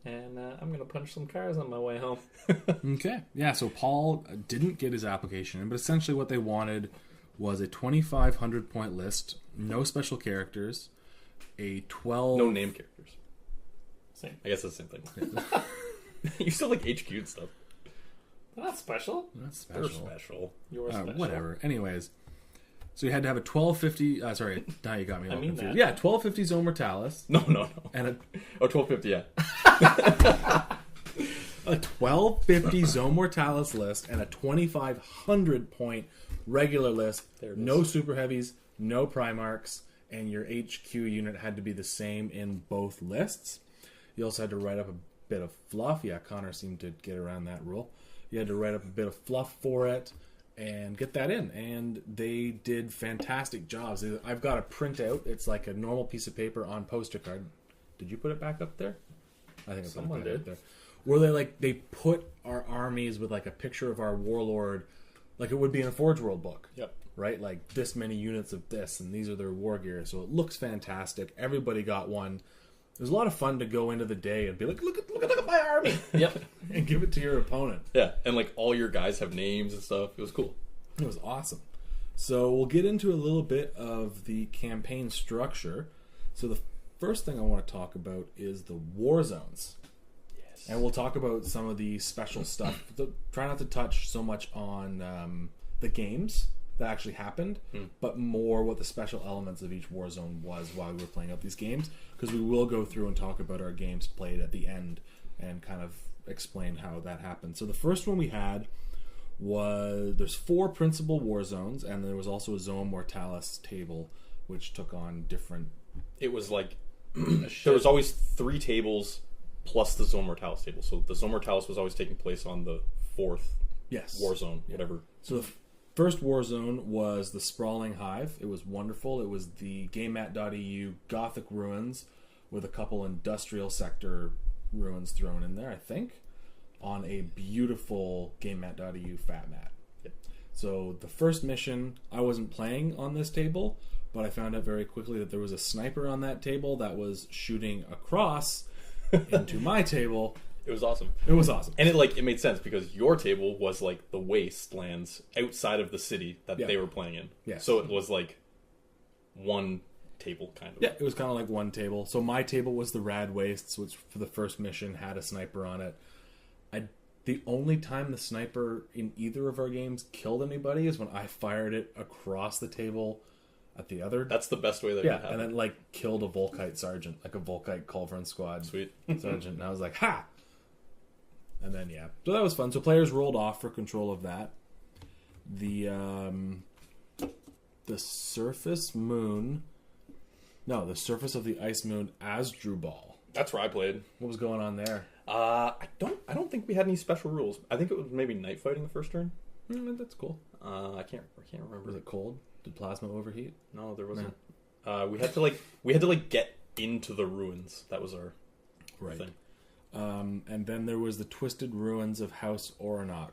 and I'm gonna punch some cars on my way home. Okay. Yeah, so Paul didn't get his application in, but essentially what they wanted was a 2,500 point list, no special characters, a 12... No name characters. Same. I guess that's the same thing. You still like HQ and stuff. They're not special. Not special. They're special. You're special. Whatever. Anyways, so you had to have a 1250... sorry, now you got me all confused. That. Yeah, 1250 Zone Mortalis. No. And a... 1250, yeah. A 1250 Zone Mortalis list and a 2,500 point regular list. No super heavies, no Primarchs, and your HQ unit had to be the same in both lists. You also had to write up a bit of fluff. Yeah, Connor seemed to get around that rule. You had to write up a bit of fluff for it and get that in. And they did fantastic jobs. I've got a printout. It's like a normal piece of paper on poster card. Did you put it back up there? I think someone put it did. up there. Where they put our armies with like a picture of our warlord, like it would be in a Forge World book. Yep. Right? Like this many units of this, and these are their war gear. So it looks fantastic. Everybody got one. It was a lot of fun to go into the day and be like, look at my army, Yep. and give it to your opponent. Yeah, and like all your guys have names and stuff. It was cool. It was awesome. So we'll get into a little bit of the campaign structure. So the first thing I want to talk about is the war zones. Yes. And we'll talk about some of the special stuff. Try not to touch so much on the games that actually happened, but more what the special elements of each war zone was while we were playing out these games, because we will go through and talk about our games played at the end and kind of explain how that happened. So the first one we had was, there's 4 principal war zones, and there was also a Zone Mortalis table, which took on different... It was like there was always 3 tables plus the Zone Mortalis table. So the Zone Mortalis was always taking place on the 4th war zone, whatever. So the first war zone was the Sprawling Hive. It was wonderful. It was the GameMat.eu Gothic ruins with a couple industrial sector ruins thrown in there, I think, on a beautiful GameMat.eu fat mat. Yep. So the first mission, I wasn't playing on this table, but I found out very quickly that there was a sniper on that table that was shooting across into my table. It was awesome. It was awesome. And it made sense because your table was like the wastelands outside of the city that they were playing in. Yeah. So it was like one table kind of. Yeah, it was kind of like one table. So my table was the Rad Wastes, which for the first mission had a sniper on it. The only time the sniper in either of our games killed anybody is when I fired it across the table at the other. That's the best way that could happen. And it killed a Volkite sergeant, like a Volkite Culverin squad. Sweet. Sergeant. And I was like, ha! And then, so that was fun. So players rolled off for control of that. The surface moon... No, the surface of the ice moon as Drew Ball. That's where I played. What was going on there? I don't think we had any special rules. I think it was maybe night fighting the first turn. That's cool. I can't remember. Was it cold? Did plasma overheat? No, there wasn't. No. We had to get into the ruins. That was our thing. And then there was the Twisted Ruins of House Oronok,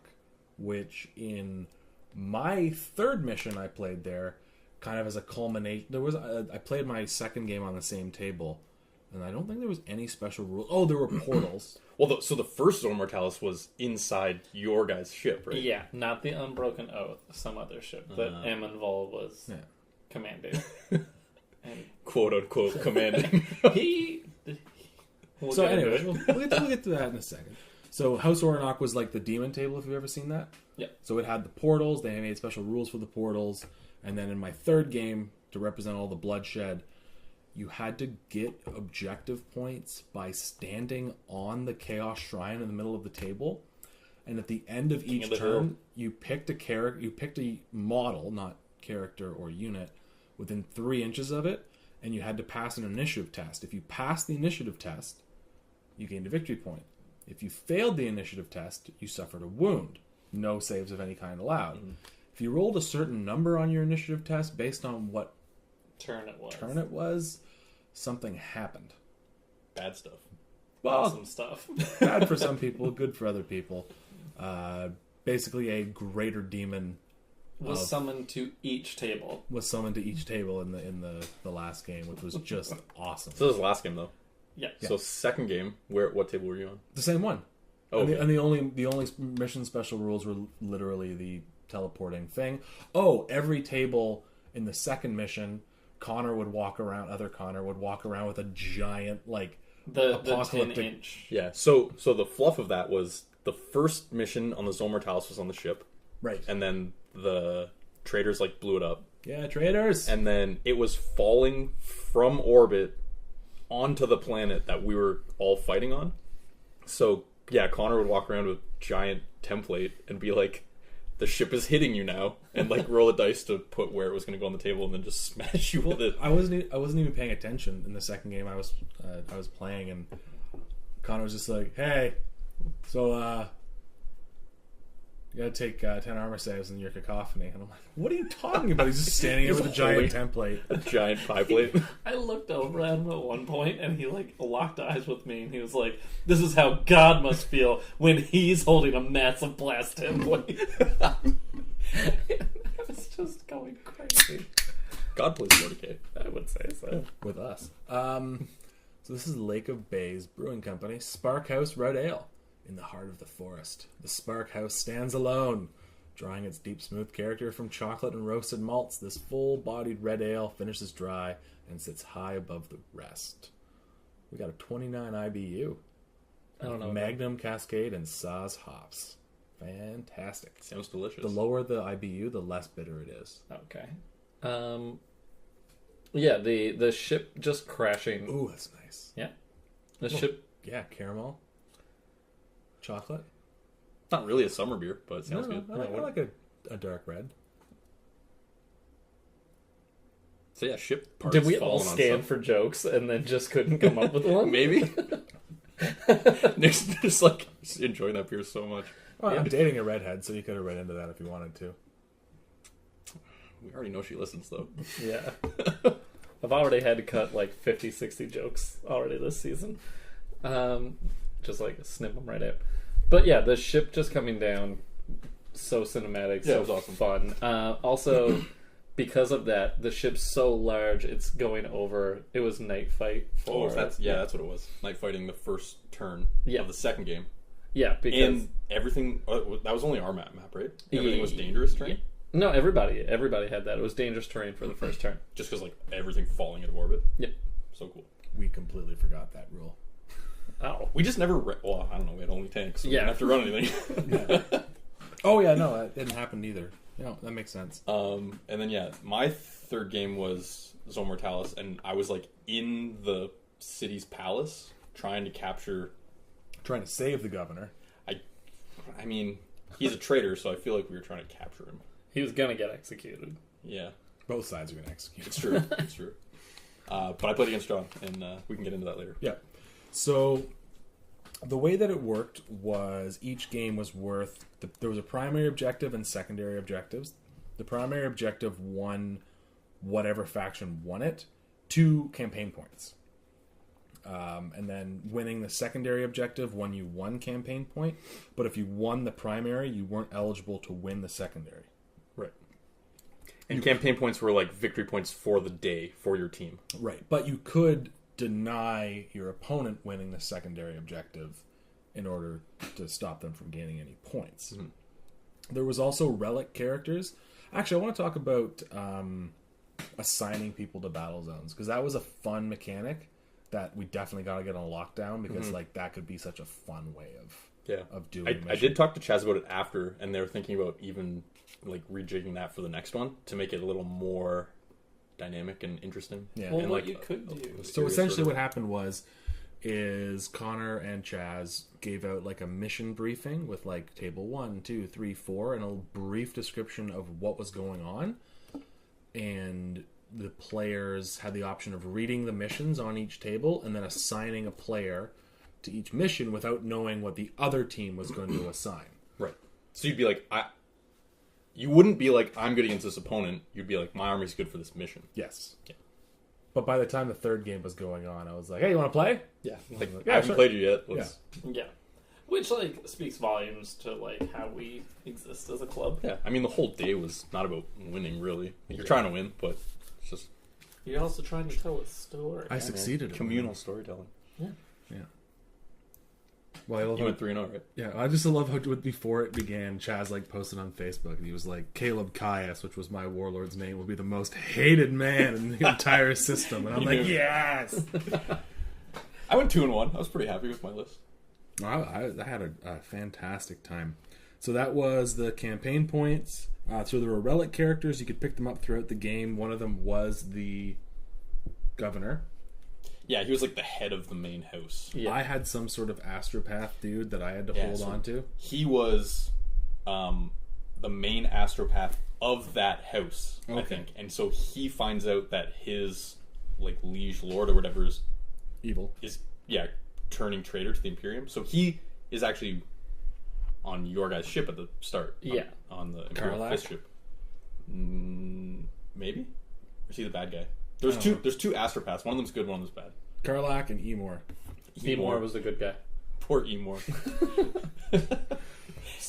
which in my third mission I played there, kind of as a culmination. I played my second game on the same table, and I don't think there was any special rules. Oh, there were portals. Well, so the first Zone Mortalis was inside your guys' ship, right? Yeah, not the Unbroken Oath, some other ship that Amonval was commanding. And quote unquote commanding. We'll get to that in a second. So House Oronok was like the demon table, if you've ever seen that. Yeah. So it had the portals. They made special rules for the portals. And then in my third game, to represent all the bloodshed, you had to get objective points by standing on the Chaos Shrine in the middle of the table. And at the end of each turn, you picked a model, not character or unit, within 3 inches of it, and you had to pass an initiative test. If you passed the initiative test, you gained a victory point. If you failed the initiative test, you suffered a wound. No saves of any kind allowed. If you rolled a certain number on your initiative test based on what turn it was, something happened. Bad stuff. Awesome stuff. Bad for some people, good for other people. Basically, a greater demon was summoned to each table. In the last game, which was just awesome. So this was the last game, though. Yeah. So second game, what table were you on? The same one. Oh, and the only mission special rules were literally the teleporting thing. Oh, every table in the second mission, other Connor would walk around with a giant the 10-inch. Yeah. So the fluff of that was the first mission on the Zone Mortalis was on the ship, right? And then the traitors blew it up. Yeah, traitors. And then it was falling from orbit onto the planet that we were all fighting on. So yeah, Connor would walk around with a giant template and be like, the ship is hitting you now, and roll a dice to put where it was going to go on the table, and then just smash you with it. I wasn't even paying attention in the second game I was playing, and Connor was just like, "Hey, so you gotta take 10 armor saves in your cacophony," and I'm like, "What are you talking about?" He's just standing there with a giant template, a giant pie plate. I looked over at him at one point, and he locked eyes with me, and he was like, "This is how God must feel when he's holding a massive blast template." It was just going crazy. God plays 40K. I would say so. with us. So this is Lake of Bays Brewing Company, Spark House Red Ale. In the heart of the forest, the Spark House stands alone. Drawing its deep, smooth character from chocolate and roasted malts, this full-bodied red ale finishes dry and sits high above the rest. We got a 29 IBU. I don't know. Magnum, Cascade, and Saaz hops. Fantastic. Sounds delicious. The lower the IBU, the less bitter it is. Okay. Yeah, the ship just crashing. Ooh, that's nice. Yeah. The ship. Yeah, caramel. Chocolate. Not really a summer beer, but it sounds good. I like a dark red. So yeah, ship parts. Did we all falling on scan stuff. for jokes and then just couldn't come up with one? Maybe. Nick's just like enjoying that beer so much. Well, I'm dating a redhead, so you could have read into that if you wanted to. We already know she listens, though. Yeah. I've already had to cut like 50, 60 jokes already this season. Just like snip them right out. But yeah, the ship just coming down, so cinematic, Yeah, so it was awesome. fun. Also, because of that, the ship's so large, it's going over. It was night fight for. That's what it was. Night fighting the first turn Yeah. of the second game. Yeah, because And everything, that was only our map, right? Everything was dangerous terrain? no, everybody had that. It was dangerous terrain for the first turn. Just because, like, everything falling into orbit. Yeah. So cool. We completely forgot that rule. Oh, We just never, well, I don't know, we had only tanks, so we Yeah. didn't have to run anything. Oh, yeah, no, that didn't happen either. No, that makes sense. And then, yeah, my third game was Zone Mortalis, and I was, like, in the city's palace trying to capture... Trying to save the governor. I mean, he's a traitor, so I feel like we were trying to capture him. he was gonna get executed. Yeah, Both sides are going to execute. it's true. It's true. But I played against John, and we can get into that later. Yeah. So the way that it worked was each game was worth... there was a primary objective and secondary objectives. The primary objective won whatever faction won it, 2 campaign points. And then winning the secondary objective won you 1 campaign point. But if you won the primary, you weren't eligible to win the secondary. Right. And campaign points were like victory points for the day for your team. Right. But you could deny your opponent winning the secondary objective in order to stop them from gaining any points. Mm-hmm. There was also relic characters. Actually, I want to talk about assigning people to battle zones, because that was a fun mechanic that we definitely got to get on lockdown, because like that could be such a fun way of doing a mission. I did talk to Chaz about it after, and they were thinking about even like rejigging that for the next one to make it a little more dynamic and interesting. Yeah. Well, and what like you could do. So essentially what happened is Connor and Chaz gave out like a mission briefing with like table 1, 2, 3, 4 and a brief description of what was going on, and the players had the option of reading the missions on each table and then assigning a player to each mission without knowing what the other team was going to assign. Right. So you'd be like, you wouldn't be like, I'm good against this opponent. You'd be like, my army's good for this mission. Yes. Yeah. But by the time the third game was going on, I was like, hey, you want to play? Yeah. Like, Yeah, I haven't sure. played you yet. Let's... Yeah. Which, like, speaks volumes to, like, how we exist as a club. Yeah. I mean, the whole day was not about winning, really. You're trying to win, but it's just You're also trying to tell a story. I succeeded. communal storytelling. Yeah. Yeah. Well, I love You how, went 3-0, right? yeah, I just love how before it began, Chaz like posted on Facebook, and he was like, Caleb Caius, which was my warlord's name, will be the most hated man in the entire system. And I'm like, yes! I went 2-1. I was pretty happy with my list. I had a fantastic time. So that was the campaign points. So there were relic characters. You could pick them up throughout the game. One of them was the governor. Yeah, he was like the head of the main house. Yeah. I had some sort of astropath dude that I had to hold so on to. He was the main astropath of that house, I Okay. think. And so he finds out that his like liege lord or whatever is Evil. turning traitor to the Imperium. So he is actually on your guys' ship at the start. Yeah. On the Imperial Karlach? Fist ship. Maybe? Or is he the bad guy? There's two astropaths. One of them's good, one of them's bad. Karlach and Emor. Seymour was the good guy. Poor Emor.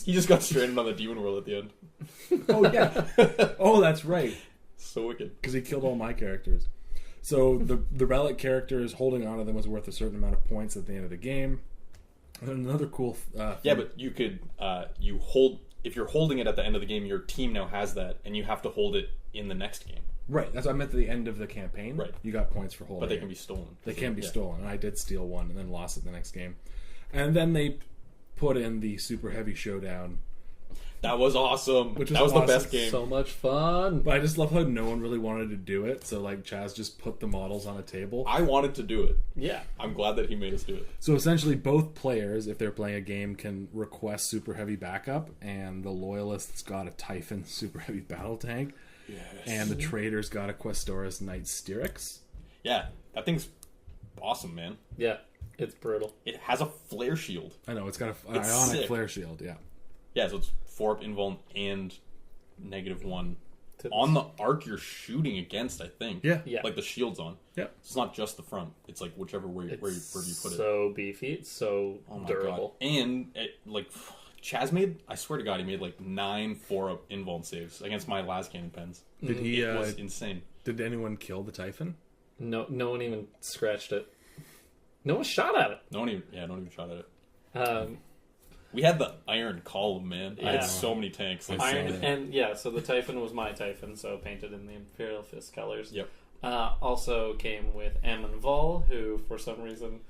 He just got stranded on the demon world at the end. Oh, yeah. Oh, that's right. So wicked. Because he killed all my characters. So the relic characters, holding onto them was worth a certain amount of points at the end of the game. And then another cool Yeah, but you could if you're holding it at the end of the game, your team now has that, and you have to hold it in the next game. Right, that's what I meant at the end of the campaign. Right. You got points for holding But they it. can be stolen. They can be stolen, and I did steal one and then lost it the next game. And then they put in the Super Heavy Showdown. That was awesome. Which was that was awesome. the best game. So much fun. But I just love how no one really wanted to do it, so like Chaz just put the models on a table. I wanted to do it. Yeah. I'm glad that he made us do it. So essentially both players, if they're playing a game, can request Super Heavy backup, and the Loyalists got a Typhon Super Heavy battle tank. Yes. And the Traders got a Questoris Knight Styrax. Yeah, that thing's awesome, man. Yeah. It's brutal. It has a flare shield. I know, it's got an It's ionic sick. flare shield, yeah. Yeah, so it's 4 up invuln and -1 To on the arc you're shooting against. I think. Yeah. Yeah. Like the shield's on. Yeah. It's not just the front. It's like whichever where you put it. So beefy. It's so Oh my durable. god! And Chaz made. I swear to God, he made like 9 4-up invuln saves against my last cannon pens. Did he? It was insane. Did anyone kill the Typhon? No one even scratched it. No one shot at it. No one even shot at it. Um, We had the iron column, man. I Yeah. had so many tanks. Like, Iron that. and yeah, so the Typhon was my Typhon, so painted in the Imperial Fist colors. Yep. Also came with Ammon Vol, who for some reason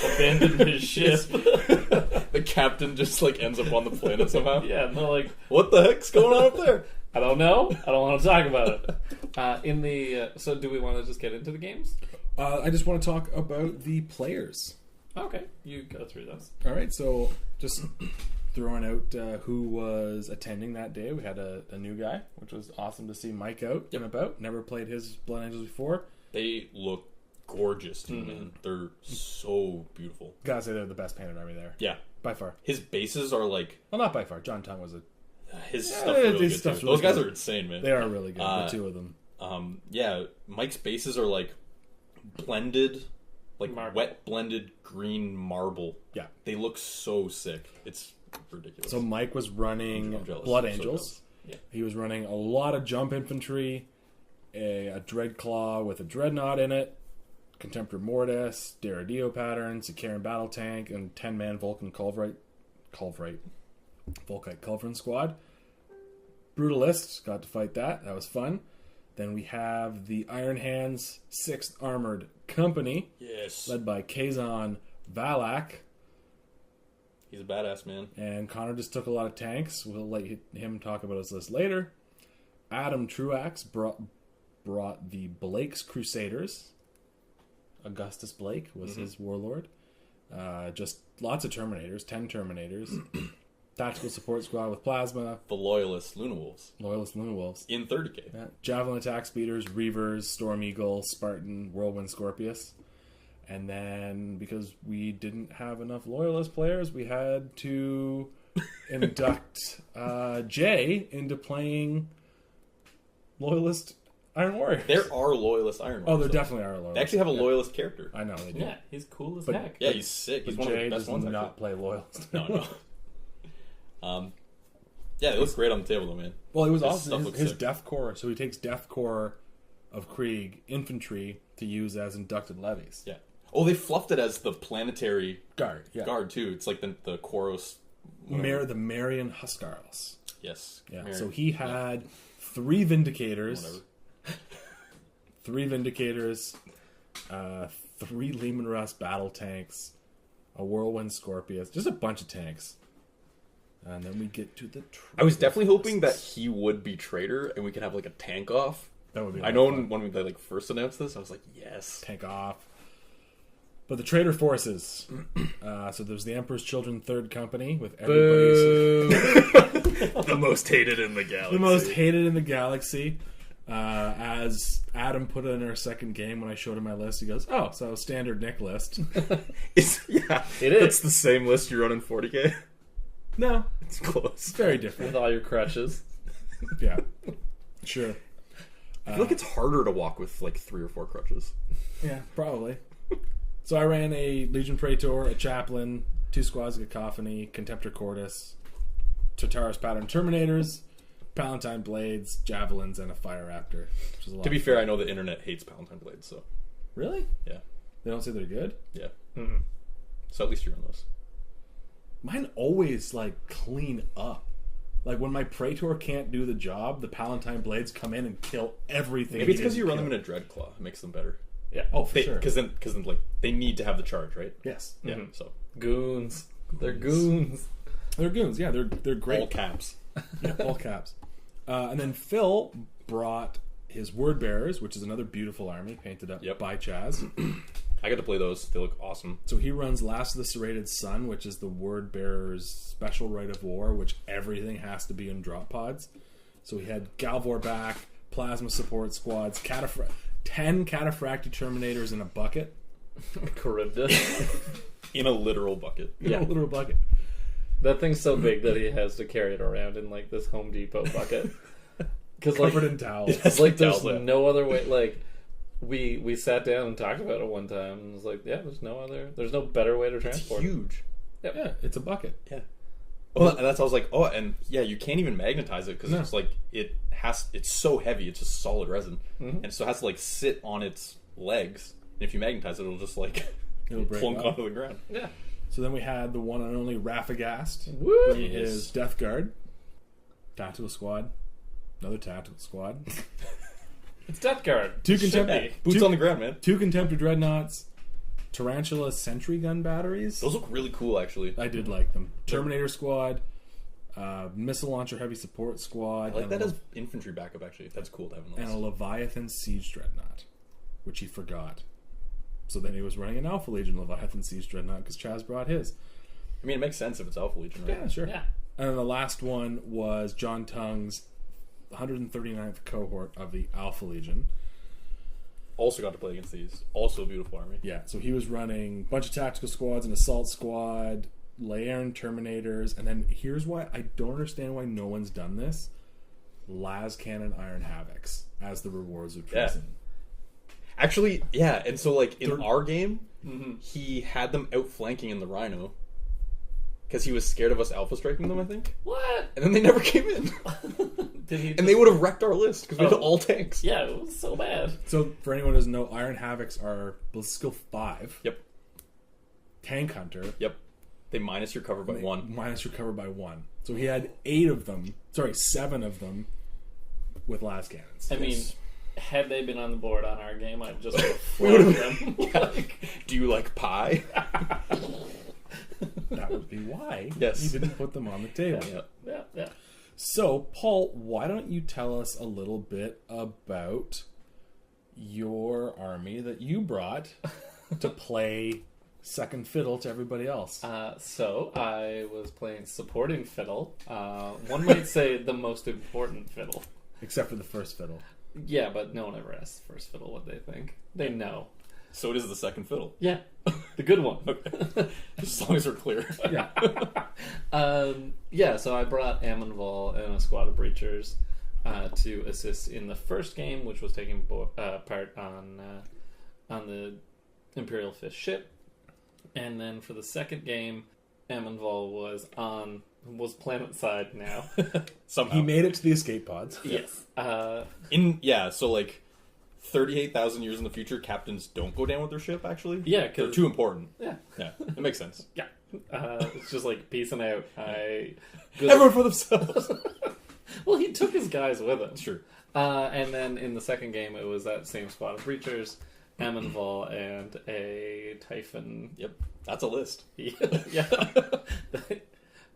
abandoned his ship. the captain just like ends up on the planet somehow. Yeah, and they're like, What the heck's going on up there? I don't know. I don't want to talk about it. So do we want to just get into the games? I just want to talk about the players. Okay, you go through those. All right, so just throwing out who was attending that day. We had a new guy, which was awesome to see Mike out and about. Never played his Blood Angels before. They look gorgeous, too, man. They're so beautiful. Gotta say they're the best painted army there. Yeah. By far. His bases are like Well, not by far. John Tongue was his Yeah, stuff. Really his good stuff's too. really Those guys good. are insane, man. They are really good, the two of them. Yeah, Mike's bases are like blended, like Marble. wet blended green marble. Yeah. They look so sick. It's ridiculous. So Mike was running I'm jealous. Blood I'm so Angels. jealous. Yeah. He was running a lot of jump infantry, a Dreadclaw with a Dreadnought in it, Contemptor Mortis, Daradio pattern, Sikaran Battle Tank, and 10-man Vulcan Volkite Culverin squad. Brutalists got to fight that. That was fun. Then we have the Iron Hands 6th Armored Company, Yes. led by Kazan Valak. He's a badass, man. And Connor just took a lot of tanks. We'll let him talk about his list later. Adam Truax brought the Blake's Crusaders. Augustus Blake was his warlord. Just lots of Terminators, 10 Terminators. Tactical support squad with Plasma. The Loyalist Luna Wolves Loyalist Luna Wolves. in 30k. Yeah. Javelin attack speeders, Reavers, Storm Eagle, Spartan, Whirlwind Scorpius. And then, because we didn't have enough Loyalist players, we had to induct Jay into playing Loyalist Iron Warriors. There are Loyalist Iron Warriors. Oh, there though. definitely are Loyalists. They actually have a Yeah. Loyalist character. I know, they do. Yeah, he's cool as But- heck. Yeah, he's sick. He's But one of Jay the best does ones. not Actually. play Loyalist. No. Yeah, they look great on the table, though, man. Well, it was His awesome. stuff looks His sick. Death Corps, so he takes Death Corps of Krieg infantry to use as inducted levies. Yeah. Oh, they fluffed it as the planetary Guard, yeah. guard too. It's like the Koros. The Marian Huskarls. Yes. Yeah. Marion. So he had 3 Vindicators. Whatever. 3 Vindicators, 3 Lehman Russ battle tanks, a Whirlwind Scorpius, just a bunch of tanks. And then we get to the I was definitely hoping that he would be traitor and we could have like a tank off. That would be I know when they like first announced this, I was like, yes. tank off. But the traitor forces. So there's the Emperor's Children 3rd Company with everybody's The most hated in the galaxy. the most hated in the galaxy. As Adam put it in our second game when I showed him my list, he goes, "Oh, so standard Nick list." Yeah, It is. It's the same list you run in 40k. No, It's close. it's very different. With all your crutches. Yeah, sure. I feel like it's harder to walk with like 3 or 4 crutches. Yeah, probably. So I ran a Legion Praetor, a Chaplain, 2 squads of Cacophony, Contemptor Cordis, Tartarus Pattern Terminators, Palatine Blades, Javelins, and a Fire Raptor. Which is a lot To be of fair, fun. I know the internet hates Palatine Blades, so Really? Yeah. They don't say they're good? Yeah. Mm-mm. So at least you run those. Mine always, like, clean up. Like, when my Praetor can't do the job, the Palatine Blades come in and kill everything. Maybe it's because you run them in a Dreadclaw. It makes them better. Yeah. Oh, for sure. Because then, like, they need to have the charge, right? Yes. Yeah. Mhm. So Goons. They're goons. They're goons. Yeah, they're great. all caps. Yeah, all caps. And then Phil brought his Word Bearers, which is another beautiful army painted up Yep. by Chaz. I got to play those. They look awesome. So he runs Last of the Serrated Sun, which is the Word Bearer's special right of war, which everything has to be in drop pods. So he had Galvor back, Plasma Support Squads, 10 Cataphracti Terminators in a bucket. Charybdis. In a literal bucket. In a literal bucket. That thing's so big that he has to carry it around in like this Home Depot bucket. Because like, Covered in towels. it's like there's Towels, yeah. no other way. Like we sat down and talked about it one time, and it was like, yeah, there's no better way to It's transport it. huge. Yeah, it's a bucket. Yeah. Well, and that's I was like, oh, and yeah, you can't even magnetize it because No. it's like it's so heavy. It's just solid resin, Mhm. and so it has to like sit on its legs. And if you magnetize it, it'll just like It'll break plunk up. onto the ground. Yeah. So then we had the one and only Rafagast. Woo! Bringing Yes. his Death Guard. Tactical Squad. Another Tactical Squad. It's Death Guard. Two Should contempt- be. Boots on the ground, man. 2 Contemptor Dreadnoughts. Tarantula Sentry Gun Batteries. Those look really cool, actually. I did like them. Terminator Squad. Missile Launcher Heavy Support Squad. I like and that a- as infantry backup. Actually, that's cool to have on and a those. Leviathan Siege Dreadnought, which he forgot. So then he was running an Alpha Legion Leviathan Siege Dreadnought because Chaz brought his. I mean, it makes sense if it's Alpha Legion, right? Yeah, sure. Yeah. And then the last one was John Tung's 139th cohort of the Alpha Legion. Also got to play against these. Also a beautiful army. Yeah, so he was running a bunch of tactical squads, an assault squad, Laeran Terminators, and then here's why I don't understand why no one's done this: Las Cannon Iron Havocs as the rewards of Yeah. treason. Actually, yeah. And so, like in They're- our game, Mm-hmm. he had them outflanking in the Rhino because he was scared of us alpha striking them. I think, What? and then they never came in, Did he? and they would have wrecked our list because we had Oh. all tanks. Yeah, it was so bad. So for anyone who doesn't know, Iron Havocs are skill 5. Yep. Tank Hunter. Yep. They minus your cover by one. Minus your cover by 1. So he had 8 of them. Sorry, 7 of them with las cannons. I mean, Yes. had they been on the board on our game, I'd just We float would've- them. Like, Do you like pie? That would be why Yes. you didn't put them on the table. Yeah. yeah, yeah. So, Paul, why don't you tell us a little bit about your army that you brought to play second fiddle to everybody else? So I was playing supporting fiddle. One might say the most important fiddle. Except for the first fiddle. Yeah, but no one ever asks first fiddle what they think. They know. So it is the second fiddle. Yeah, the good one. As long as we're clear. Yeah. Yeah, so I brought Amonval and a squad of breachers to assist in the first game, which was taking part on the Imperial Fist ship, and then for the second game, Amonval was planet side now. Somehow. He made it to the escape pods. Yes. So like 38,000 years in the future, captains don't go down with their ship, actually? Yeah, They're because too important. yeah, Yeah, it makes sense. yeah. It's just like peacing out. Everyone for themselves. Well, he took his guys with him. Sure. And then in the second game, it was that same squad of breachers, Amonval, and a Typhon. Yep. That's a list. Yeah.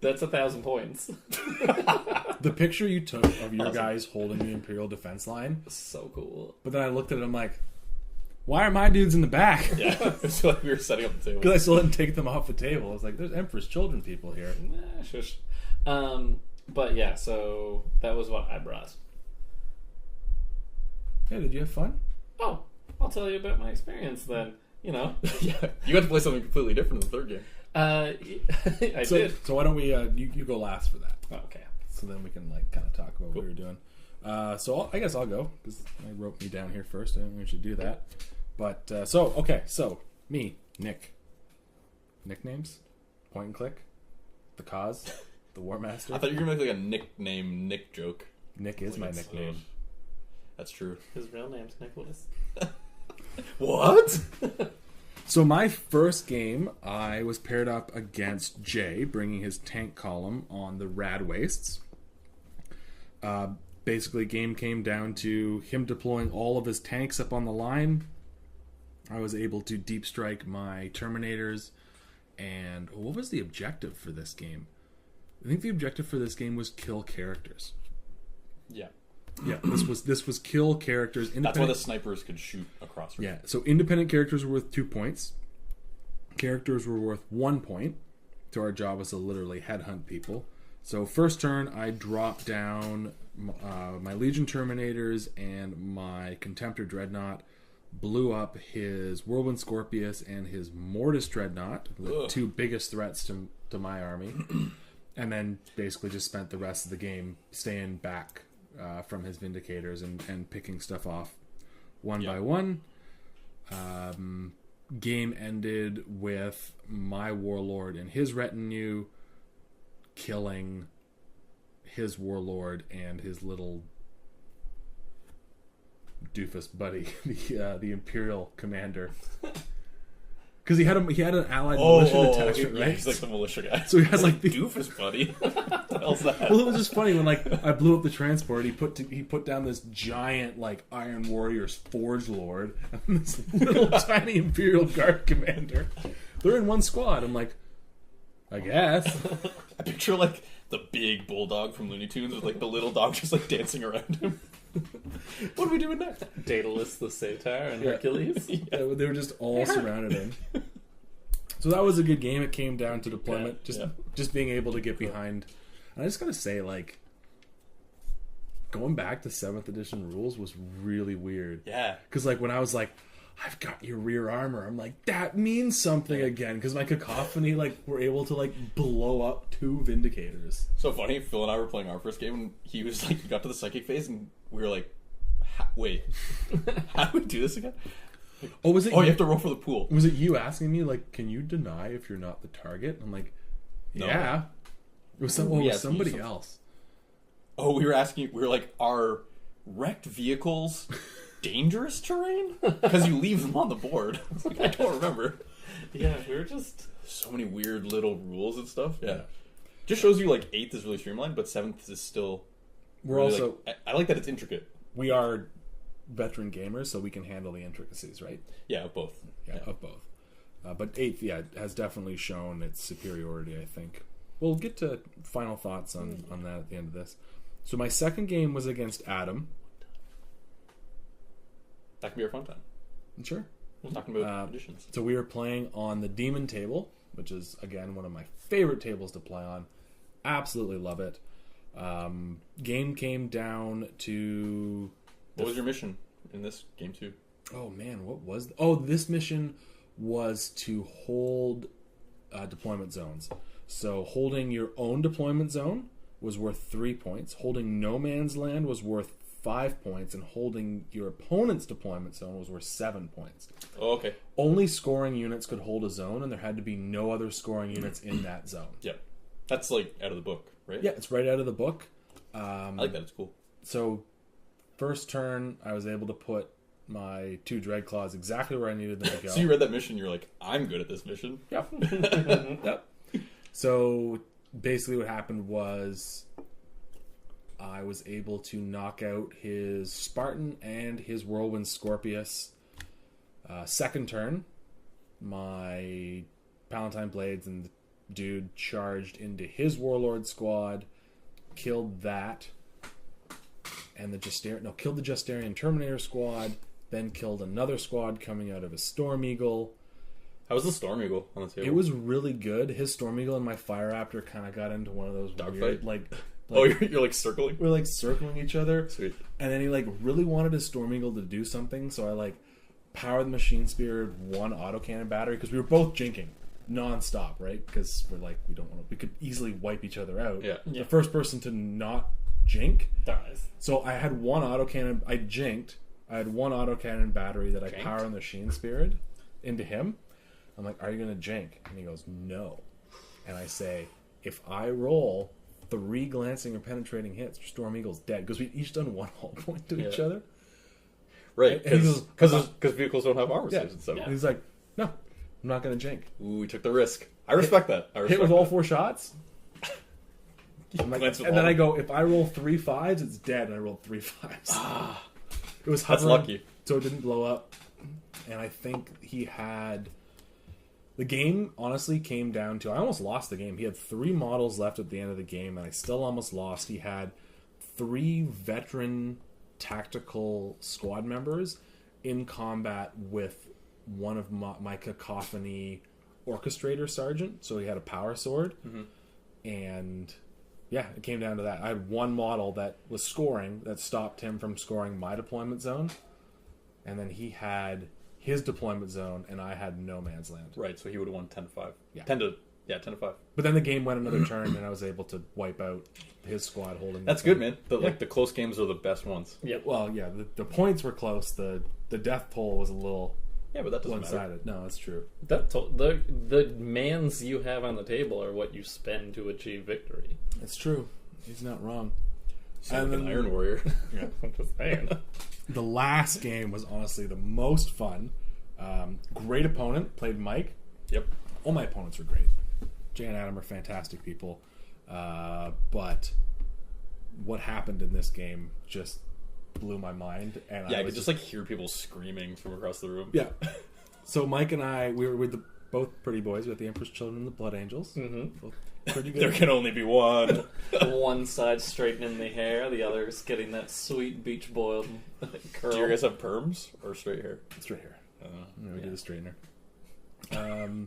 That's 1,000 points. The picture you took of your guys holding the Imperial defense line, So cool. but then I looked at it, I'm like, why are my dudes in the back? Yeah. It's like we were setting up the table. Because I still didn't take them off the table. I was like, there's Emperor's Children people here. Nah, shush. But yeah, so that was what I brought. Hey, did you have fun? Oh, I'll tell you about my experience then. You know. Yeah. You got to play something completely different in the third game. I did. So why don't we, you go last for that. Okay. So then we can like kind of talk about what we were doing. I guess I'll go because I wrote me down here first. I think we should do that. But so me, Nick. Nicknames, point and click, the cause, the War Master. I thought you were going to make like a nickname Nick joke. Nick is my nickname. That's true. His real name's Nicholas. What? So my first game, I was paired up against Jay, bringing his tank column on the Rad Wastes. Basically, game came down to him deploying all of his tanks up on the line. I was able to deep strike my Terminators. And what was the objective for this game? I think the objective for this game was kill characters. Yeah. Yeah, this was kill characters. That's why the snipers could shoot across. Yeah, so independent characters were worth 2 points. Characters were worth 1 point. So our job was to literally headhunt people. So first turn, I dropped down my Legion Terminators and my Contemptor Dreadnought, blew up his Whirlwind Scorpius and his Mortis Dreadnought, the two biggest threats to my army, and then basically just spent the rest of the game staying back from his Vindicators and picking stuff off one by one. Game ended with my Warlord and his retinue killing his Warlord and his little doofus buddy, the Imperial commander, because he had an allied militia detachment, right? He's like the militia guy. So he has like the doofus buddy. What the hell's that? Well, it was just funny when I blew up the transport. He put down this giant Iron Warrior's Forge Lord and this little tiny Imperial Guard commander. They're in one squad. I'm like, I guess. I picture the big bulldog from Looney Tunes with the little dog just dancing around him. What are we doing next? Daedalus the Satyr and Hercules. Yeah, they were just all surrounded him. So that was a good game. It came down to deployment, just being able to get behind. And I just gotta say, going back to 7th edition rules was really weird. Yeah, because when I was I've got your rear armor, I'm like, that means something again, because my cacophony were able to blow up 2 Vindicators. So funny, Phil and I were playing our first game, and he was he got to the psychic phase, and we were like, wait, how do we do this again? Oh, was it? Oh, you have to roll for the pool. Was it you asking me can you deny if you're not the target? I'm like, yeah. No. It was somebody else. Oh, we were asking. We were like, are wrecked vehicles dangerous terrain? Because you leave them on the board. I don't remember. Yeah, we were just so many weird little rules and stuff. Yeah, just shows you 8th is really streamlined, but 7th is still. We're really, also. I like that it's intricate. We are veteran gamers, so we can handle the intricacies, right? Yeah, of both. Yeah, of both. But 8th, has definitely shown its superiority, I think. We'll get to final thoughts on that at the end of this. So my second game was against Adam. That could be our fun time. Sure. We're talking about editions. So we were playing on the Demon table, which is, again, one of my favorite tables to play on. Absolutely love it. Game came down to... What was your mission in this game, too? Oh, man, what was... this mission was to hold deployment zones. So holding your own deployment zone was worth 3 points. Holding no man's land was worth 5 points, and holding your opponent's deployment zone was worth 7 points. Oh, okay. Only scoring units could hold a zone, and there had to be no other scoring units in that zone. Yep. That's out of the book, right? Yeah, it's right out of the book. I like that. It's cool. So, first turn, I was able to put my 2 Dreadclaws exactly where I needed them to go. So you read that mission, you're like, I'm good at this mission. Yep. Yep. So, basically what happened was I was able to knock out his Spartan and his Whirlwind Scorpius. Second turn, my Palatine Blades and the dude charged into his Warlord squad, killed that, and killed the Justarian Terminator squad, then killed another squad coming out of a Storm Eagle. How was the Storm Eagle on the table? It was really good. His Storm Eagle and my Fire Raptor kind of got into one of those weird, you're circling? We're circling each other. Sweet. And then he really wanted his Storm Eagle to do something, so I powered the Machine Spear 1 autocannon battery, because we were both jinking non-stop, right? Because we're we don't want to... We could easily wipe each other out. Yeah. The first person to not jink dies. So I had 1 autocannon... I jinked. I had 1 autocannon battery that I powered on the Machine Spear into him. I'm like, are you going to jink? And he goes, no. And I say, if I roll 3 glancing or penetrating hits, Storm Eagle's dead. Because we'd each done 1 hull point to each other. Right, And he goes, because vehicles don't have armor yeah. saves and stuff. And he's like, no, I'm not going to jank. Ooh, we took the risk. I respect that. I respect Hit with all that. 4 shots. I'm like, Glance with and then all- I go, if I roll 3 5s, it's dead. And I rolled 3 5s. It was That's hovering, lucky. so it didn't blow up. And I think he had... The game, honestly, came down to... I almost lost the game. He had 3 models left at the end of the game, and I still almost lost. He had 3 veteran tactical squad members in combat with one of my cacophony orchestrator sergeant. So he had a power sword. And... yeah, it came down to that. I had 1 model that was scoring that stopped him from scoring my deployment zone. And then he had his deployment zone, and I had no man's land. Right, so he would have won 10-5. Yeah. 10 to 5. But then the game went another turn, and I was able to wipe out his squad holding. That's good, man. Like the close games are the best ones. Yeah. Well, yeah, the points were close. The death toll was a little Yeah, but that doesn't matter. one-sided. No, that's true. The mans you have on the table are what you spend to achieve victory. It's true. He's not wrong. Sound like an Iron Warrior. Yeah. I'm just saying. The last game was honestly the most fun. Great opponent. Played Mike. Yep. All my opponents were great. Jay and Adam are fantastic people. But what happened in this game just blew my mind. And Yeah, I I could was just like hear people screaming from across the room. yeah. So Mike and I, we were with both pretty boys. We had the Emperor's Children and the Blood Angels. Both pretty good. There can only be one. One side straightening the hair, the other's getting that sweet beach boiled curl. Do you guys have perms or straight hair? Straight hair. We yeah. did a straightener.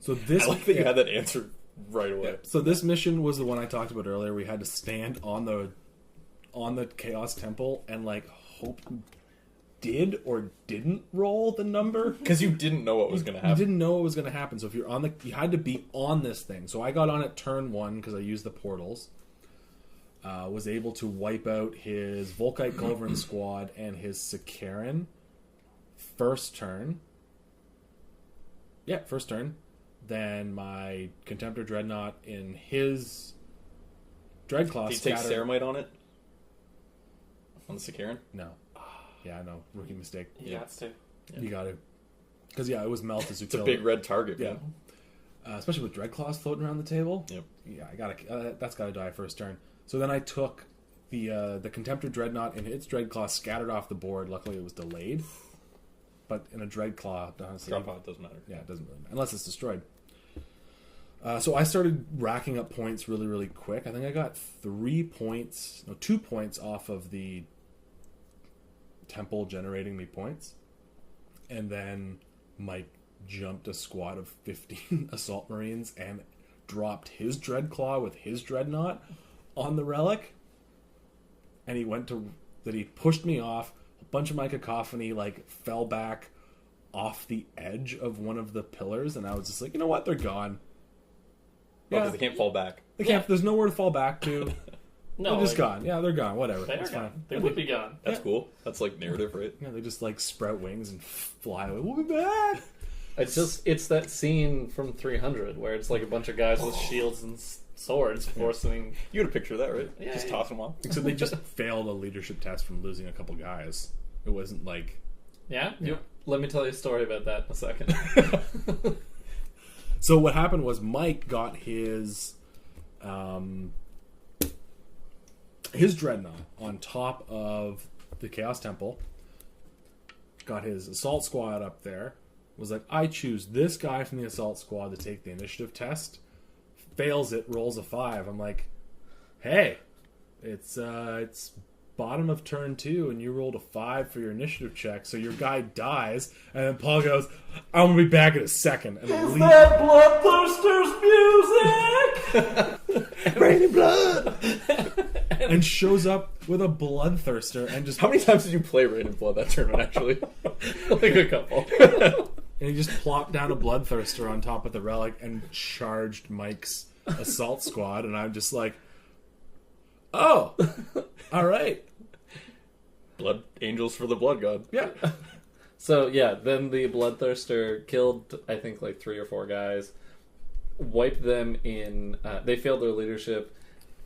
So this, I like that you had that answer right away. yeah. So this mission was the one I talked about earlier. We had to stand on the Chaos Temple and like hope you did or didn't roll the number. Because you didn't know what was going to You happen. didn't know what was going to happen. So if you're on you had to be on this thing. So I got on at turn 1 because I used the portals. Was able to wipe out his Volkite Culverin squad and his Sikaran first turn. Yeah, first turn. Then my Contemptor Dreadnought in his Dreadclaw Did you take scattered... Ceramite on it? On the Sikaran? No. Yeah, no. Rookie mistake. You got to. You got to. Because, yeah, it was Melt as It's a big red target, Yeah. man. Especially with Dreadclaws floating around the table. Yep. Yeah, I gotta. That's gotta die first turn. So then I took the Contemptor Dreadnought and its Dreadclaw scattered off the board. Luckily, it was delayed. But in a Dreadclaw, honestly, Drop out doesn't matter. yeah, it doesn't really matter, unless it's destroyed. So I started racking up points really, really quick. I think I got 2 points off of the temple generating me points, and then Mike jumped a squad of 15 assault marines and dropped his Dreadclaw with his Dreadnought on the relic, and he pushed me off. A bunch of my cacophony like fell back off the edge of one of the pillars, and I was just like, you know what, they're gone. Because they can't fall back. They can't. There's nowhere to fall back to. No, They're just like, gone. Yeah, they're gone. Whatever. They are It's gone. fine. They would be gone. That's cool. That's like narrative, right? Yeah, they just like sprout wings and fly away. We'll be back. It's that scene from 300 where it's like a bunch of guys with shields and swords forcing. You had a picture of that, right? Yeah, Just yeah. toss them off. Except they just failed a leadership test from losing a couple guys. It wasn't like... Yeah? Let me tell you a story about that in a second. So what happened was Mike got his Dreadnought on top of the Chaos Temple. Got his assault squad up there. Was like, I choose this guy from the assault squad to take the initiative test. Fails it, rolls a 5. I'm like, hey, it's bottom of turn 2, and you rolled a 5 for your initiative check, so your guy dies. And then Paul goes, I'm gonna be back in a second. And Is that Bloodthirster's music? Raining blood, and shows up with a Bloodthirster and just How many times did you play Rain and Blood that tournament, actually? Like a couple. and he just plopped down a Bloodthirster on top of the relic and charged Mike's assault squad, and I'm just like, oh, all right, Blood Angels for the Blood God. yeah. So yeah, then the Bloodthirster killed I think like 3 or 4 guys, wiped them in. They failed their leadership.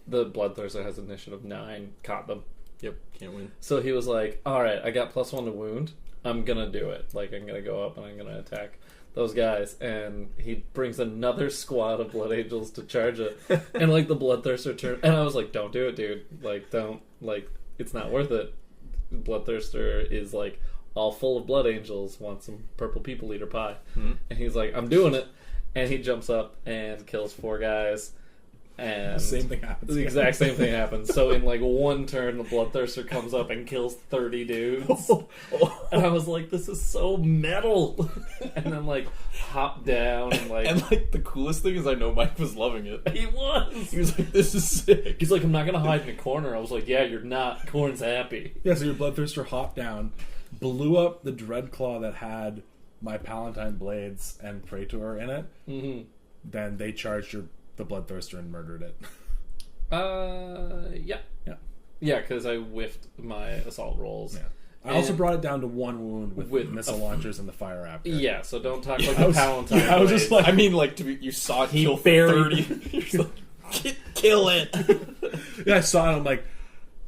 The Bloodthirster has initiative 9, caught them, Yep, can't win. So he was like, all right, I got +1 to wound. I'm going to do it. Like, I'm going to go up and I'm going to attack those guys. And he brings another squad of Blood Angels to charge it. And, like, the Bloodthirster turn. And I was like, don't do it, dude. Like, don't. Like, it's not worth it. Bloodthirster is, like, all full of Blood Angels, wants some purple people eater pie. Mm-hmm. And he's like, I'm doing it. And he jumps up and kills 4 guys. And The same thing happens. the exact same thing happens. So in like one turn, the Bloodthirster comes up and kills 30 dudes. And I was like, this is so metal. And then like hop down and like... And like the coolest thing is I know Mike was loving it. He was! He was like, this is sick. He's like, I'm not going to hide in a corner. I was like, yeah, you're not. Corn's happy. Yeah, so your Bloodthirster hopped down, blew up the Dreadclaw that had my Palatine Blades and Praetor in it. Mm-hmm. Then they charged the Bloodthirster and murdered it. Yeah. Yeah. Yeah, because I whiffed my assault rolls. Yeah. I also brought it down to 1 wound with missile launchers and the fire raptor. Yeah, so don't talk like the Palatine I was just Blades. like, I mean, like, you saw it kill buried- 30. You're just like, kill it. yeah, I saw it. I'm like,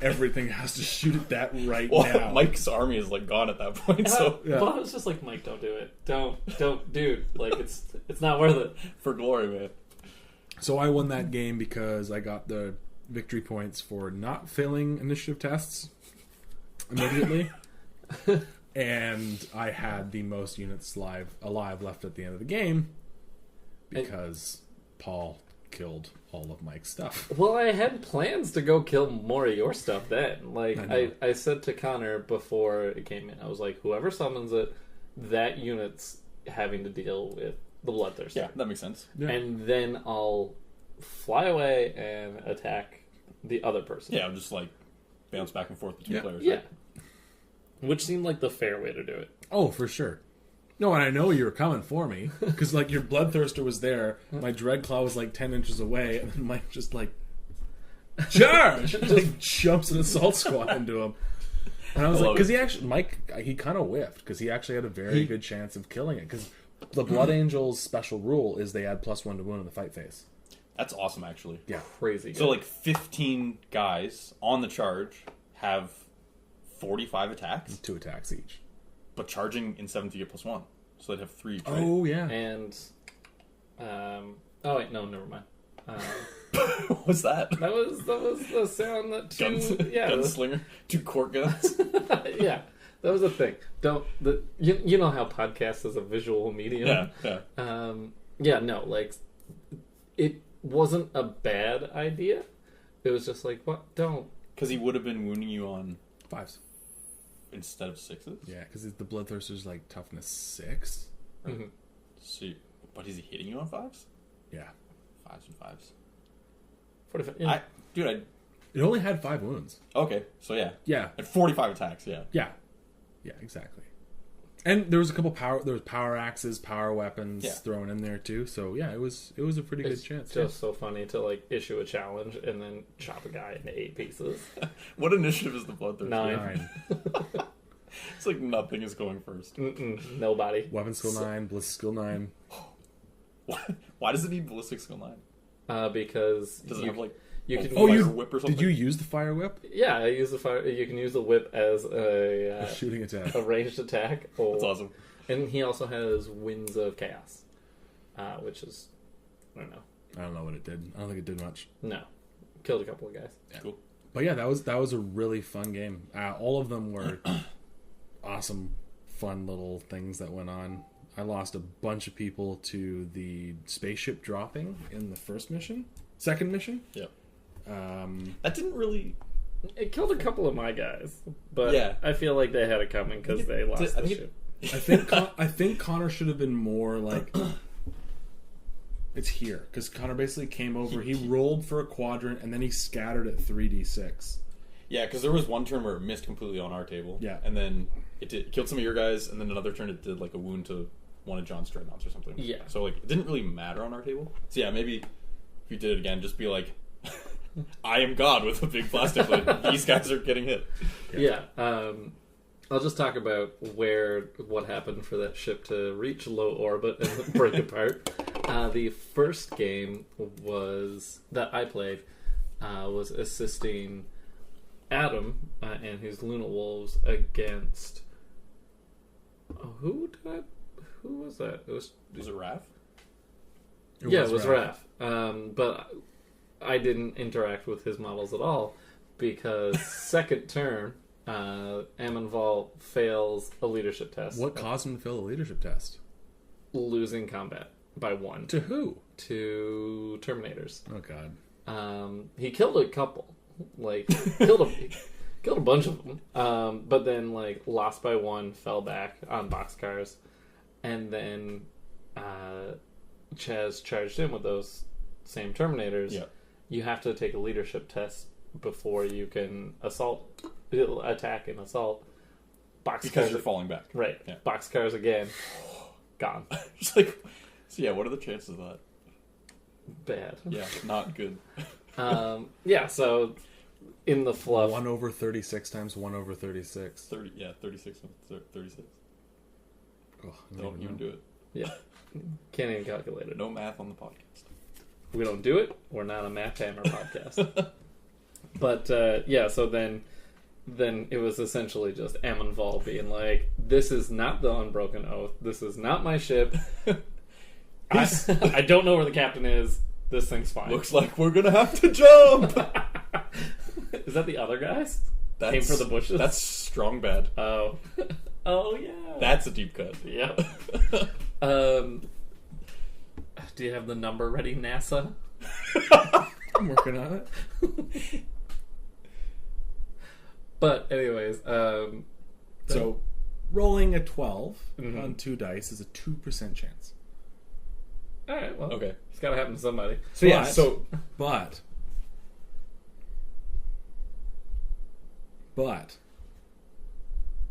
everything has to shoot at that right Well, now. Mike's army is like gone at that point, so Yeah. But I was just like, Mike, don't do it. Don't, dude. Like, it's not worth it. for glory, man. So I won that game because I got the victory points for not failing initiative tests immediately. And I had the most units alive left at the end of the game because Paul killed all of Mike's stuff. Well, I had plans to go kill more of your stuff then. Like, I know. I said to Connor before it came in, I was like, whoever summons it, that unit's having to deal with the Bloodthirster. Yeah, that makes sense. Yeah. And then I'll fly away and attack the other person. Yeah, just like bounce back and forth between players. Yeah. Right? Which seemed like the fair way to do it. Oh, for sure. No, and I know you were coming for me because like your Bloodthirster was there, my Dreadclaw was like 10 inches away, and then Mike just like charge, like jumps an assault squad into him. And I was like, because he kind of whiffed because he actually had a very good chance of killing it because the Blood Angels' special rule is they add +1 to wound in the fight phase. That's awesome, actually. Yeah, Crazy. So like 15 guys on the charge have 45 attacks, 2 attacks each. but charging in 7 to get +1. So they'd have 3 each, right? Oh yeah, And, oh wait, no, never mind. What was that? That was the sound that Gunslinger? 2 court guns? yeah, that was a thing. You know how podcast is a visual medium. Yeah. Yeah, no, like it wasn't a bad idea. It was just like, what? Don't. Because he would have been wounding you on 5s. instead of 6s? Yeah, because the Bloodthirster's like toughness 6. Mm-hmm. So, but is he hitting you on 5s? Yeah, 5s and 5s. 45. Yeah. it only had 5 wounds. Okay, so yeah. Yeah, And 45 attacks, yeah. yeah, exactly. And there was a couple power axes, power weapons thrown in there too. So yeah, it was a pretty It's good chance. just so funny to like issue a challenge and then chop a guy into 8 pieces. What initiative is the Bloodthirster? 9. It's like nothing is going first. Nobody. Weapon skill 9, ballistic skill 9. Why does it need ballistic skill 9? Because Does it have like you a can. fire whip or something? Did you use the fire whip? Yeah, I use the fire. You can use the whip as A shooting attack. a ranged attack. Or, That's awesome. And he also has Winds of Chaos, which is I don't know. What it did. I don't think it did much. No, killed a couple of guys. Yeah. Cool. But yeah, that was a really fun game. All of them were awesome, fun little things that went on. I lost a bunch of people to the spaceship dropping in the second mission. Yeah. That didn't really. It killed a couple of my guys, but Yeah. I feel like they had it coming because they lost the ship. I think Connor should have been more like it's here because Connor basically came over. He rolled for a quadrant and then he scattered at 3d6. Yeah, because there was one turn where it missed completely on our table. Yeah. And then it killed some of your guys, and then another turn it did like a wound to one of John's Dreadnoughts or something. Yeah. So like it didn't really matter on our table. So yeah, maybe if you did it again, just be like, I am God with a big plastic lid. These guys are getting hit. Yeah. I'll just talk about what happened for that ship to reach low orbit and break apart. The first game that I played was assisting Adam and his Luna Wolves against. Oh, who was that? Was it Raph? It was Raph. But I didn't interact with his models at all because second turn, Amonval fails a leadership test. What caused him to fail the leadership test? Losing combat by 1. To who? To Terminators. Oh god. He killed a couple. Like killed a bunch of them. But then like lost by 1, fell back on boxcars, and then Chaz charged in with those same Terminators. Yeah. You have to take a leadership test before you can attack and assault. Because you're falling back. Right. Yeah. Boxcars again. Gone. It's like, so yeah, what are the chances of that? Bad. Yeah, not good. Yeah, so in the fluff. 1 over 36 times 1 over 36. 36 and 36. Oh, Don't even do it. Yeah. Can't even calculate it. No math on the podcast. We don't do it. We're not a Math Hammer podcast. But, yeah, so then it was essentially just Amonval being like, this is not the Unbroken Oath. This is not my ship. I don't know where the captain is. This thing's fine. Looks like we're gonna have to jump. Is that the other guys? Came for the bushes? That's strong bad. Oh. Oh, yeah. That's a deep cut. Yep. Do you have the number ready, NASA? I'm working on it. But anyways, so rolling a 12 on 2 dice is a 2% chance. all right, well, Okay. it's got to happen to somebody. So yeah, But- but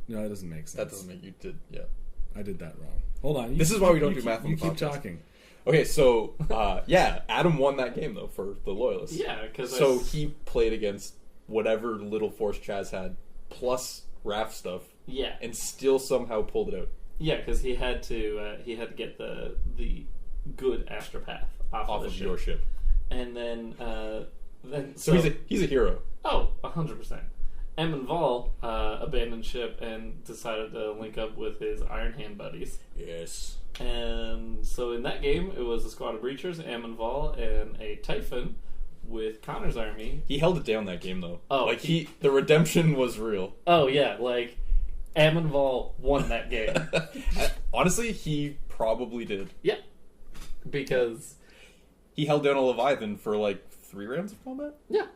no, it doesn't make sense. That doesn't make you did. Yeah. I did that wrong. Hold on. This is why we don't do math on You the keep podcast. talking. Okay, so yeah, Adam won that game though for the Loyalists. Yeah, because So he played against whatever little force Chaz had plus Raph stuff, yeah, and still somehow pulled it out. yeah, because he had to get the good astropath off Off the of ship. your ship. And then So he's a hero. 100%. Amonval abandoned ship and decided to link up with his Iron Hand buddies. Yes. And so in that game, it was a squad of breachers, Amonval, and a Typhon with Connor's army. He held it down that game though. Oh, like the redemption was real. Oh yeah, like Amonval won that game. Honestly, he probably did. Yeah, because He held down a Leviathan for like 3 rounds of combat. yeah,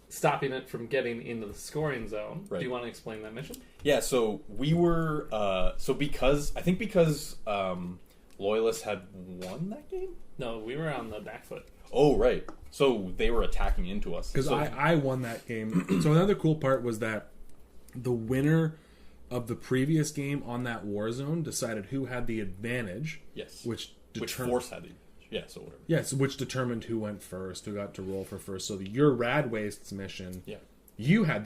stopping it from getting into the scoring zone. Right. Do you want to explain that mission? Yeah, so we were because Loyalists had won that game. No, we were on the back foot. Oh right, so they were attacking into us. Because So- I won that game. So another cool part was that the winner of the previous game on that war zone decided who had the advantage. yes, Which force had the so whatever. Yes, which determined who went first, who got to roll for first. So your Rad Wastes mission, Yeah, you had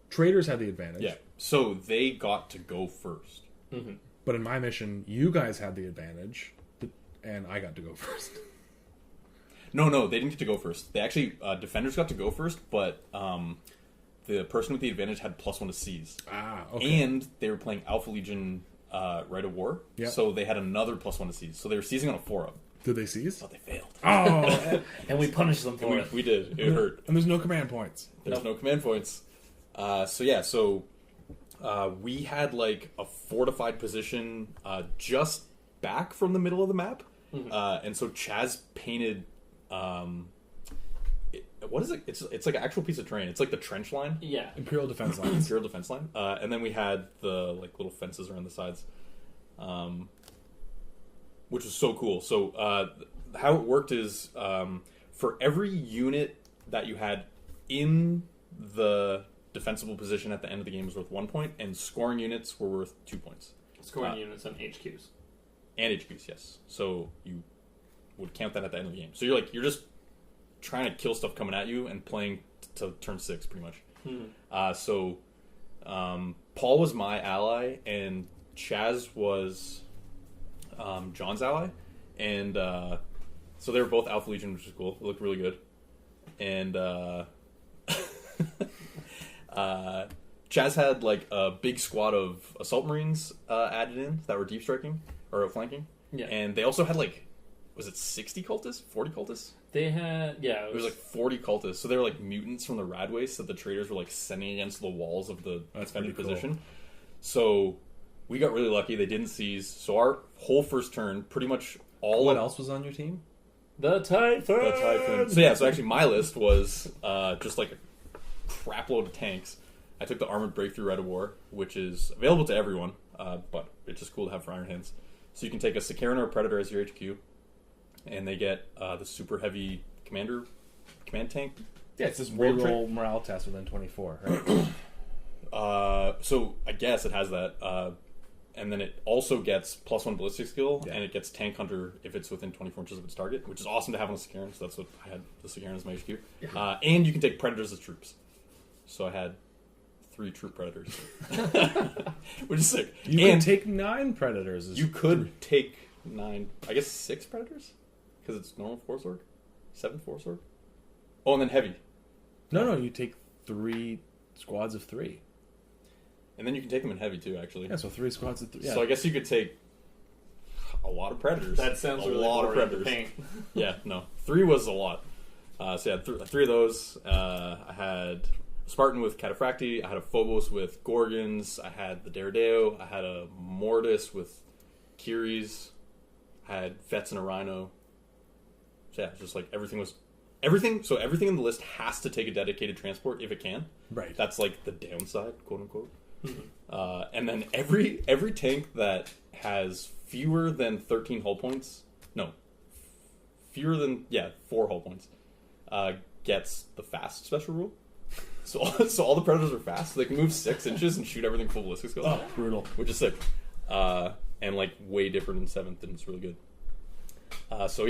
traders had the advantage. yeah. So they got to go first. Mm-hmm. But in my mission, you guys had the advantage, and I got to go first. No, they didn't get to go first. They actually defenders got to go first, but the person with the advantage had +1 to seize. Ah, okay. And they were playing Alpha Legion Rite of War, Yep. so they had another +1 to seize. So they were seizing on a 4-up, Did they seize? but they failed. Oh, And we punished them for it. We did. It hurt. and there's no command points. There's no command points. So we had like a fortified position just back from the middle of the map, and so Chaz painted. What is it? It's like an actual piece of terrain. It's like the trench line. Yeah. Imperial Defense Lines. Imperial defense line, and then we had the like little fences around the sides, which was so cool. So how it worked is for every unit that you had in the defensible position at the end of the game was worth 1 point, and scoring units were worth 2 points. Scoring units and HQs. And HQs, yes. So you would count that at the end of the game. So you're just trying to kill stuff coming at you and playing to turn 6 pretty much. Paul was my ally and Chaz was John's ally, and so they were both Alpha Legion, which is cool. It looked really good, and Chaz had like a big squad of assault marines added in that were deep striking or outflanking. Yeah. And they also had like, was it 60 cultists? 40 cultists? They had, yeah. It was like 40 cultists. So they were like mutants from the Radways that the traders were like sending against the walls of the defended position. So we got really lucky. They didn't seize. So our whole first turn, pretty much all What else was on your team? The Typhon. So yeah, so actually my list was just like a crap load of tanks. I took the Armored Breakthrough Rite of War, which is available to everyone, but it's just cool to have for Iron Hands. So you can take a Sicaran or a Predator as your HQ, and they get the super heavy command tank. Yeah, it's this World reroll morale test within 24, right? So I guess it has that. And then it also gets +1 ballistic skill, and it gets Tank Hunter if it's within 24 inches of its target, which is awesome to have on the Sicaran, so that's what I had the Sicaran as my HQ. And you can take Predators as troops. So I had 3 troop Predators. Which is sick. You can take 9 Predators. You could take 9, I guess 6 Predators? Because it's normal 4-sword? 7 4-sword? Oh, and then heavy. No, you take 3 squads of 3. And then you can take them in heavy too, actually. Yeah, so 3 squads of 3. Yeah. So I guess you could take a lot of Predators. That sounds really lot of boring to Predators. paint. Yeah, no. 3 was a lot. So I had 3 of those. I had a Spartan with Cataphracti. I had a Phobos with Gorgons. I had the Daredeo. I had a Mortis with Kiris. I had Vets and a Rhino. So yeah, just like everything. So everything in the list has to take a dedicated transport if it can. Right. That's like the downside, quote unquote. And then every tank that has fewer than 13 hull points, fewer than 4 hull points, gets the fast special rule. So all the Predators are fast, so they can move 6 inches and shoot everything full ballistic skill. Oh, brutal. Which is sick. And like way different in 7th, and it's really good. So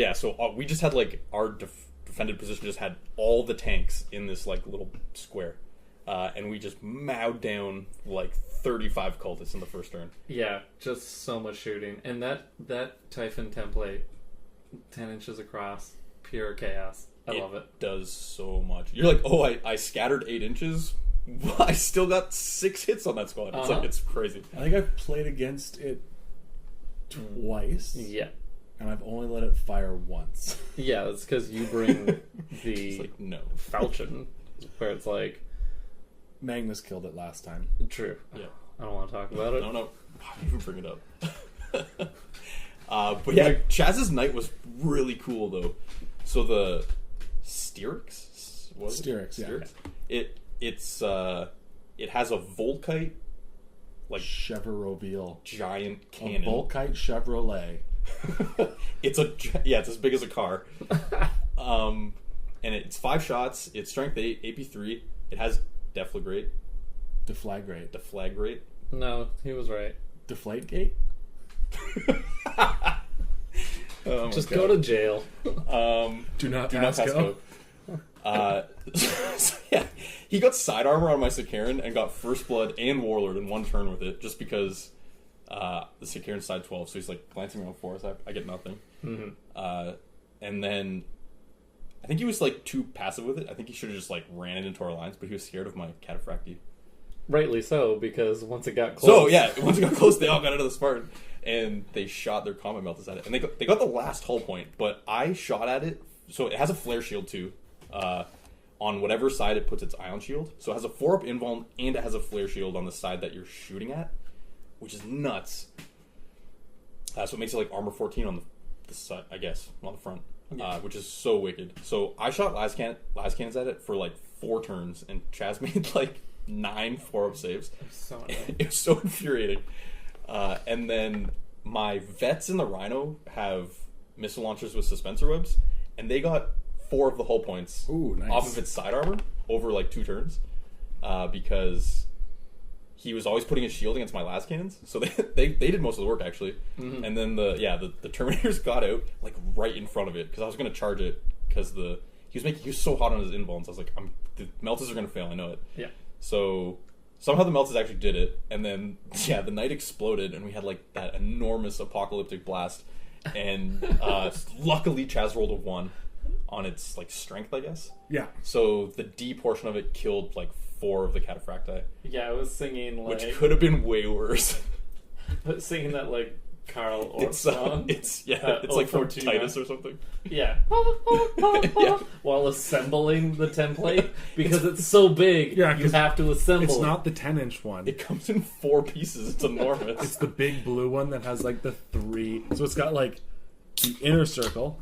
we just had like our defended position just had all the tanks in this like little square. And we just mowed down like 35 cultists in the first turn. Yeah, just so much shooting. And that Typhon template, 10 inches across, pure chaos. I love it. Does so much. You're like, oh, I scattered 8 inches. I still got 6 hits on that squad. It's like, it's crazy. I think I've played against it twice. Yeah. And I've only let it fire once. Yeah, it's because you bring the Like, no. falchion, where it's like... Magnus killed it last time. True. Yeah. I don't want to talk about it. No. Why did you even bring it up? But yeah, Chaz's Knight was really cool, though. So the Styrax? Styrax, yeah. It has a Volkite, like Chevrolet. giant A cannon. Volkite Chevrolet. It's as big as a car. And it's 5 shots. It's strength 8, AP 3. It has Deflagrate. Deflagrate. No, he was right. Deflategate? Just go to jail. Do not pass go. So yeah, he got side armor on my Sicaran and got First Blood and Warlord in one turn with it, just because the Sicaran's side 12, so he's like glancing around 4, so I get nothing. Mm-hmm. And then I think he was like too passive with it. I think he should have just like ran it into our lines, but he was scared of my Cataphracti. Rightly so, because once it got close... So yeah, once it got close, they all got into the Spartan, and they shot their combat meltas at it, and they got the last hull point, but I shot at it. So it has a flare shield too, on whatever side it puts its ion shield. So it has a 4-up invuln, and it has a flare shield on the side that you're shooting at, which is nuts. So it makes it like armor 14 on the side, I guess, on the front, which is so wicked. So I shot las cannons at it for like 4 turns, and Chaz made like 9 4-up saves. It was so infuriating. And then my Vets in the Rhino have missile launchers with suspensor webs, and they got 4 of the hull points off of its side armor over like 2 turns, because he was always putting his shield against my las cannons, so they did most of the work actually. Mm-hmm. And then the Terminators got out like right in front of it, because I was going to charge it, because he was so hot on his invulns. I was like, the meltas are going to fail, I know it. Yeah. So somehow the meltas actually did it, and then the Knight exploded, and we had like that enormous apocalyptic blast. And luckily Chaz rolled a 1 on its like strength, I guess. Yeah. So the D portion of it killed like 4 of the cataphracti, Yeah, I was singing like which could have been way worse. singing that like Carl Orff It's song. it's like from Fortuna. Titus or something. Yeah. Yeah. While assembling the template because it's so big, Yeah, you 'cause have to assemble. It's it. not the 10-inch one. It comes in 4 pieces. It's enormous. It's the big blue one that has like the 3. So it's got like the inner circle.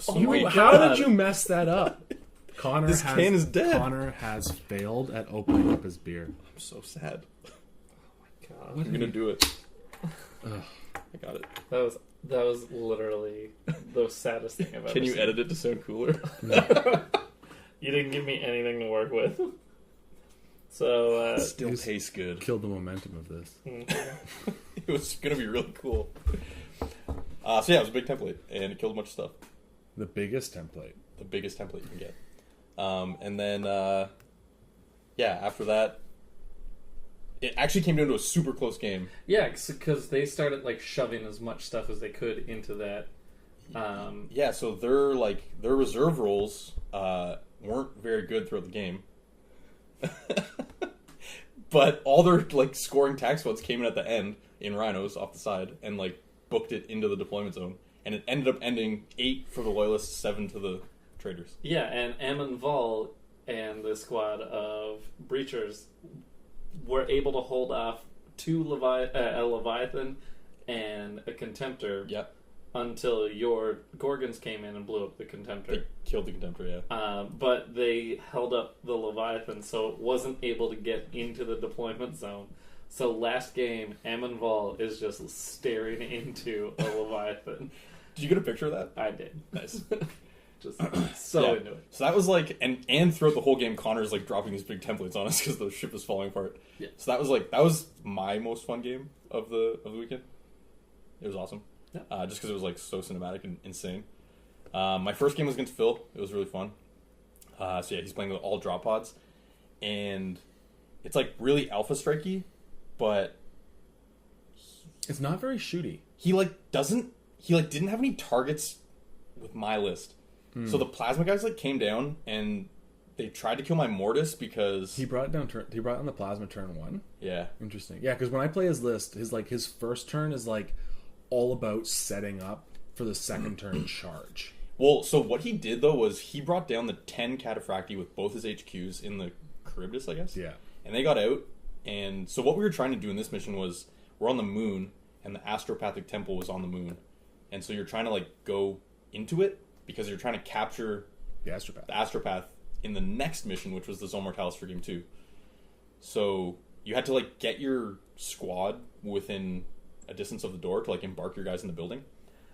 Oh my How God. did you mess that up? Connor This can is dead. Connor has failed at opening up his beer. I'm so sad. God. I'm gonna do it. I got it. That was literally the saddest thing I've ever Can you seen. edit it to sound cooler? You didn't give me anything to work with. So Still Just tastes good. Killed the momentum of this. It was gonna be really cool. So yeah, it was a big template, and it killed a bunch of stuff. The biggest template. The biggest template you can get. And then, yeah, after that, it actually came down to a super close game. yeah, because they started like shoving as much stuff as they could into that. Yeah, so their reserve rolls weren't very good throughout the game. But all their like scoring tax votes came in at the end in rhinos off the side and like booked it into the deployment zone, and it ended up ending 8 for the loyalists, 7 to the traitors. Yeah, and Ammon Vol and the squad of breachers were able to hold off 2 a Leviathan and a Contemptor Yeah, until your Gorgons came in and blew up the Contemptor. they killed the Contemptor. Yeah, But they held up the Leviathan, so it wasn't able to get into the deployment zone. So last game, Ammon Vol is just staring into a Leviathan. did you get a picture of that? I did. Nice. Just so Yeah. into it. So that was like, and throughout the whole game, Connor's like dropping these big templates on us because the ship was falling apart. Yeah. So that was my most fun game of the weekend. It was awesome. Yeah. Just because it was like so cinematic and insane. My first game was against Phil. It was really fun. So yeah, he's playing with all drop pods, and it's like really alpha strikey, but It's not very shooty. he didn't have any targets with my list. So the plasma guys like came down and they tried to kill my Mortis because He brought down the plasma turn 1. yeah. Interesting. Yeah, because when I play his list, his first turn is like all about setting up for the second turn charge. Well, so what he did though was he brought down the 10 cataphracti with both his HQs in the Charybdis, I guess. Yeah. And they got out, and so what we were trying to do in this mission was we're on the moon, and the Astropathic Temple was on the moon, and so you're trying to like go into it because you're trying to capture The Astropath. the Astropath in the next mission, which was the Zone Mortalis for Game 2. So you had to like get your squad within a distance of the door to like embark your guys in the building,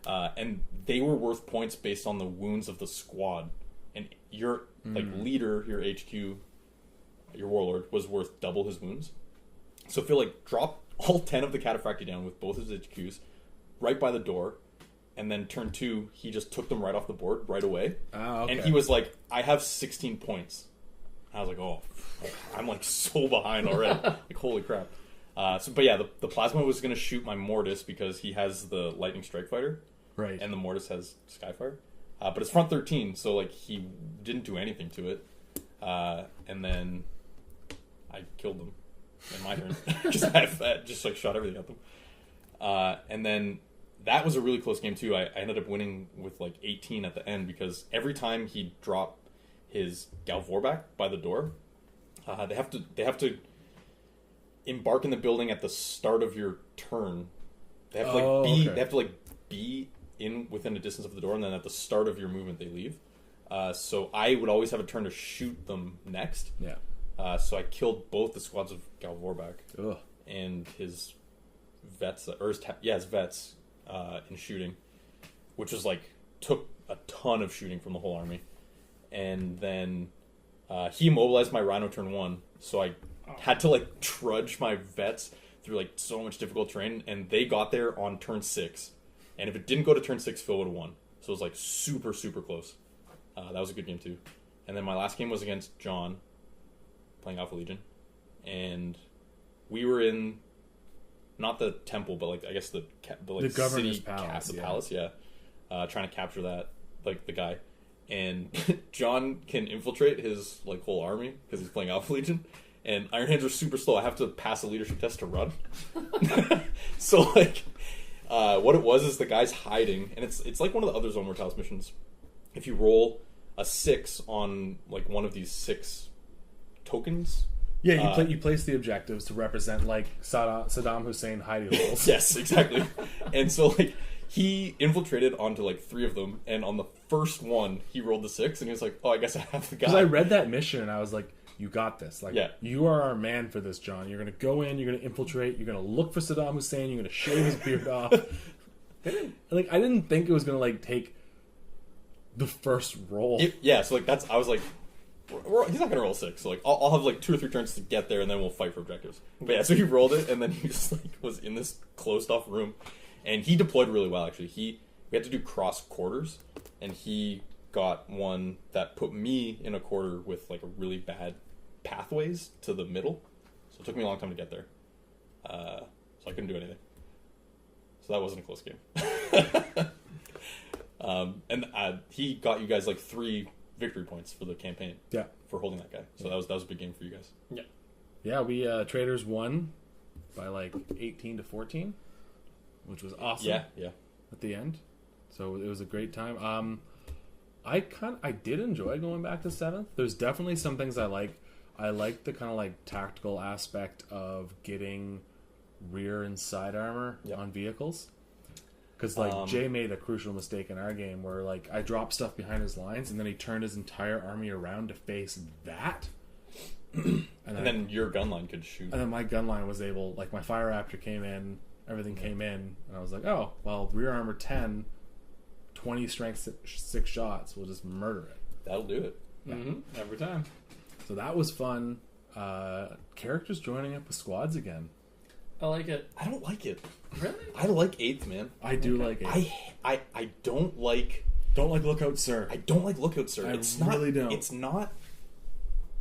and they were worth points based on the wounds of the squad. And your like leader, your HQ, your warlord was worth double his wounds. So Phil like dropped all 10 of the cataphracti down with both his HQs right by the door, and then turn 2 he just took them right off the board right away. Oh, okay. And he was like, I have 16 points. I was like, oh, I'm like so behind already. Like, holy crap. But yeah, the plasma was going to shoot my Mortis because he has the Lightning Strike Fighter, Right. and the Mortis has Skyfire. But it's front 13, so like he didn't do anything to it. And then I killed them in my turn. Just like shot everything at them. And then that was a really close game too. I ended up winning with like 18 at the end because every time he dropped his Galvorback by the door, they have to embark in the building at the start of your turn. They have to they have to like be in within a distance of the door, and then at the start of your movement they leave. So I would always have a turn to shoot them next. Yeah. So I killed both the squads of Galvorback Ugh. and his vets, or his vets in shooting, which was like took a ton of shooting from the whole army. And then he immobilized my Rhino turn 1, so I had to like trudge my vets through like so much difficult terrain, and they got there on turn 6. And if it didn't go to turn 6, Phil would have won. So it was like super, super close. That was a good game too. And then my last game was against John, playing Alpha Legion, and we were in not the temple, but like I guess the governor's city palace, the yeah. palace, yeah. Trying to capture that, like the guy, and John can infiltrate his like whole army because he's playing Alpha Legion, and Iron Hands are super slow. I have to pass a leadership test to run. So like, what it was is the guy's hiding, and it's like one of the other Zone Mortalis missions. If you roll a 6 on like one of these 6 tokens. Yeah, you place the objectives to represent like Saddam Hussein hidey holes. Yes, exactly. And so like he infiltrated onto like 3 of them, and on the first one he rolled the 6, and he was like, "Oh, I guess I have the guy." Because I read that mission and I was like, "You got this! Like, Yeah. you are our man for this, John. You're gonna go in, you're gonna infiltrate, you're gonna look for Saddam Hussein, you're gonna shave his beard off." I didn't think it was gonna like take the first roll. So like I was like, he's not gonna roll 6. So like I'll have like 2 or 3 turns to get there, and then we'll fight for objectives. But yeah, so he rolled it, and then he just like was in this closed off room, and he deployed really well. Actually, we had to do cross quarters, and he got one that put me in a quarter with like a really bad pathways to the middle. So it took me a long time to get there. So I couldn't do anything. So that wasn't a close game. And he got you guys like 3 victory points for the campaign. Yeah. For holding that guy. So that was a big game for you guys. Yeah. Yeah, we traders won by like 18-14, which was awesome. Yeah. At the end, so it was a great time. I did enjoy going back to 7th. There's definitely some things I like. I like the kind of like tactical aspect of getting rear and side armor on vehicles. Because like Jay made a crucial mistake in our game where like I dropped stuff behind his lines and then he turned his entire army around to face that. and then your gun line could shoot. And then my gun line was able, like my Fire Raptor came in, everything came in, and I was like, oh, well, rear armor 10, 20 strength 6 shots, we'll just murder it. That'll do it. Yeah. Mm-hmm. Every time. So that was fun. Characters joining up with squads again. I like it. I don't like it. Really? I like 8th, man. I do like it. I don't like... Don't like Lookout Sir. I don't like Lookout Sir. I really don't. It's not...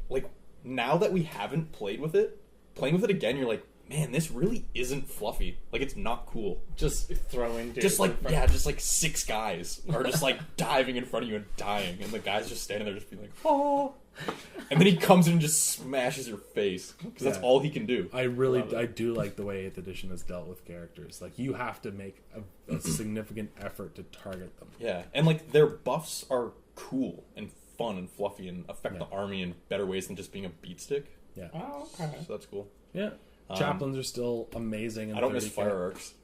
Like, now that we haven't played with it, playing with it again, you're like, man, this really isn't fluffy. Like, it's not cool. Just throwing dudes Just like, in front. yeah, just like 6 guys are just like diving in front of you and dying, and the guy's just standing there just being like, oh. And then he comes in and just smashes your face, because that's all he can do. I do like the way 8th edition has dealt with characters. Like, you have to make a significant effort to target them. Yeah, and like, their buffs are cool and fun and fluffy and affect the army in better ways than just being a beat stick. Yeah. Oh, okay. So that's cool. Yeah. Chaplains are still amazing. I don't miss fire arcs.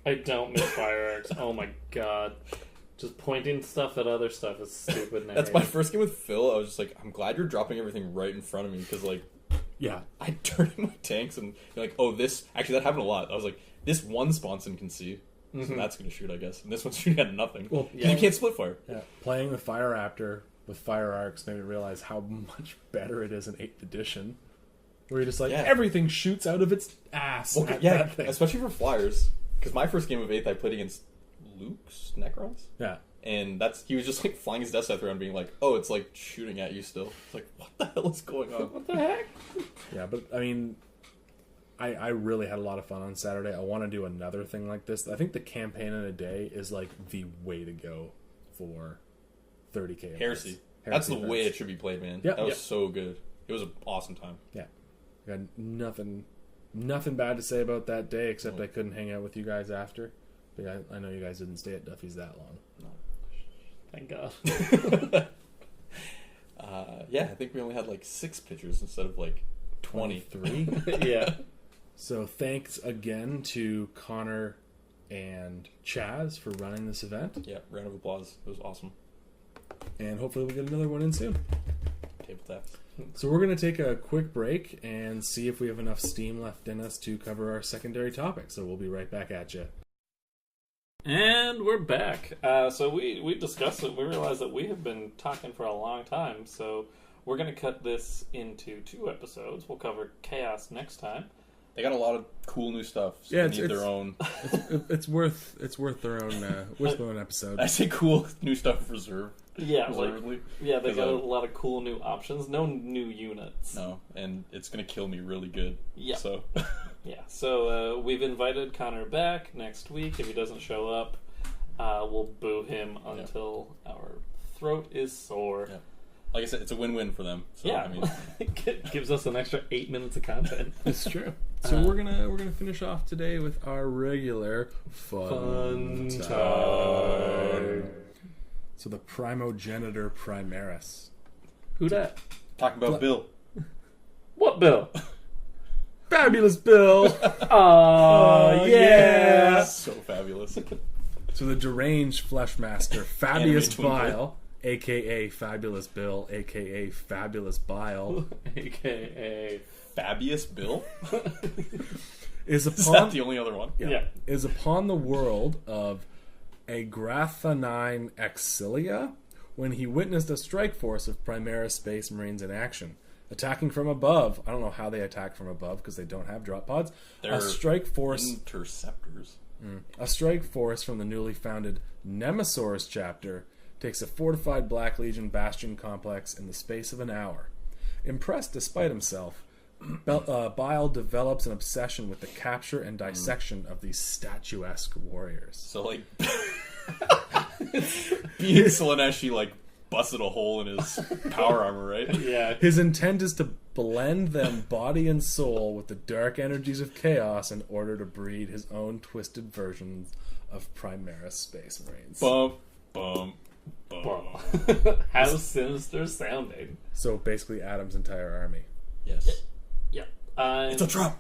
I don't miss fire arcs. Oh my god. Just pointing stuff at other stuff is stupid. That's my first game with Phil. I was just like, I'm glad you're dropping everything right in front of me, because like, yeah, I turn in my tanks and you're like, oh, this actually that happened a lot. I was like, this one sponson can see, so that's gonna shoot, I guess, and this one's shooting at nothing. Well, you can't split fire. Yeah, playing the Fire Raptor with fire arcs made me realize how much better it is in 8th edition, where you're just like everything shoots out of its ass. Well, yeah, especially for flyers. Because my first game of 8th, I played against Luke's Necrons. Yeah. And he was just like flying his Death Scythe around being like, oh, it's like shooting at you still. It's like, what the hell is going on? What the heck? Yeah, but I mean, I really had a lot of fun on Saturday. I want to do another thing like this. I think the campaign in a day is like the way to go for 30k. Heresy. That's the way it should be played, man. Yeah. That was so good. It was an awesome time. Yeah. I got nothing bad to say about that day, except I couldn't hang out with you guys after. But I know you guys didn't stay at Duffy's that long. No. Thank God. Yeah, I think we only had like 6 pitchers instead of like 23. Yeah. So thanks again to Connor and Chaz for running this event. Yeah, round of applause. It was awesome. And hopefully we'll get another one in soon. Table taps. So we're going to take a quick break and see if we have enough steam left in us to cover our secondary topic. So we'll be right back at you. And we're back. So we discussed it. We realized that we have been talking for a long time. So we're going to cut this into 2 episodes. We'll cover Chaos next time. They got a lot of cool new stuff. So Yeah, they need their own. It's worth their own episode. I say cool new stuff reserved. Yeah, reservedly. They got a lot of cool new options. No new units. No, and it's gonna kill me really good. Yeah. So. Yeah. So we've invited Connor back next week. If he doesn't show up, we'll boo him until our throat is sore. Yeah. Like I said, it's a win-win for them. So, Yeah, I mean, it gives us an extra 8 minutes of content. It's true. So we're gonna finish off today with our regular fun time. So the Primogenitor Primaris. Who dat? talking about Bill. What Bill? Fabulous Bill! Oh, yeah! So fabulous. So the deranged Fleshmaster, Fabius Anime twin Bile, a.k.a. Fabulous Bill, a.k.a. Fabulous Bile, AKA... Fabius Bill? is Is that upon the only other one? Yeah. is upon the world of Agrathanine Exilia when he witnessed a strike force of Primaris Space Marines in action. Attacking from above. I don't know how they attack from above because they don't have drop pods. They're a strike force Interceptors. A strike force from the newly founded Nemesaurus chapter takes a fortified Black Legion bastion complex in the space of an hour. Impressed despite himself, Bile develops an obsession with the capture and dissection of these statuesque warriors. So, like, being Slaneshi, like, busted a hole in his power armor, right? Yeah. His intent is to blend them body and soul with the dark energies of chaos in order to breed his own twisted versions of Primaris Space Marines. Bum, bum, bum. Well, how sinister sounding. So basically Adam's entire army. Yes. Yeah. It's a trap!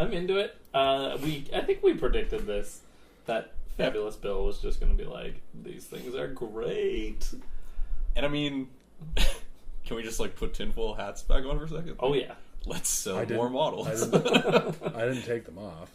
I'm into it. I think we predicted this, that Fabulous Bill was just going to be like, these things are great. And I mean, can we just, like, put tinfoil hats back on for a second? Oh, yeah. Let's sell I didn't- more models. I didn't take them off.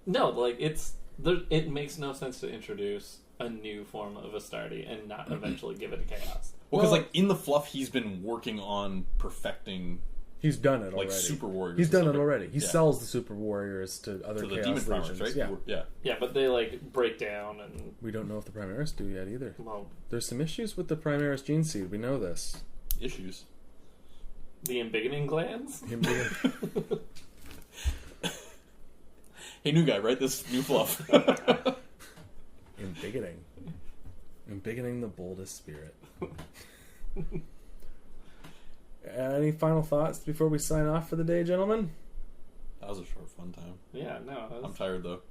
No, like, it makes no sense to introduce a new form of Astarte and not eventually give it a Chaos. Well, because, Well- like, in the fluff, he's been working on perfecting, He's done it like, already. super warriors. He's and done stuff it like- already. He Yeah. sells the super warriors to other To the Chaos demon primers, legions. right? Yeah. Yeah. Yeah, but they, like, break down and, We don't know if the Primaris do yet either. well, There's some issues with the Primaris gene seed. We know this. Issues. the embiggening glands? Him being- Hey, new guy, write this new fluff. embiggening. Embiggening the boldest spirit. Any final thoughts before we sign off for the day, gentlemen? That was a short, fun time. Yeah, no. That I'm was, tired, though.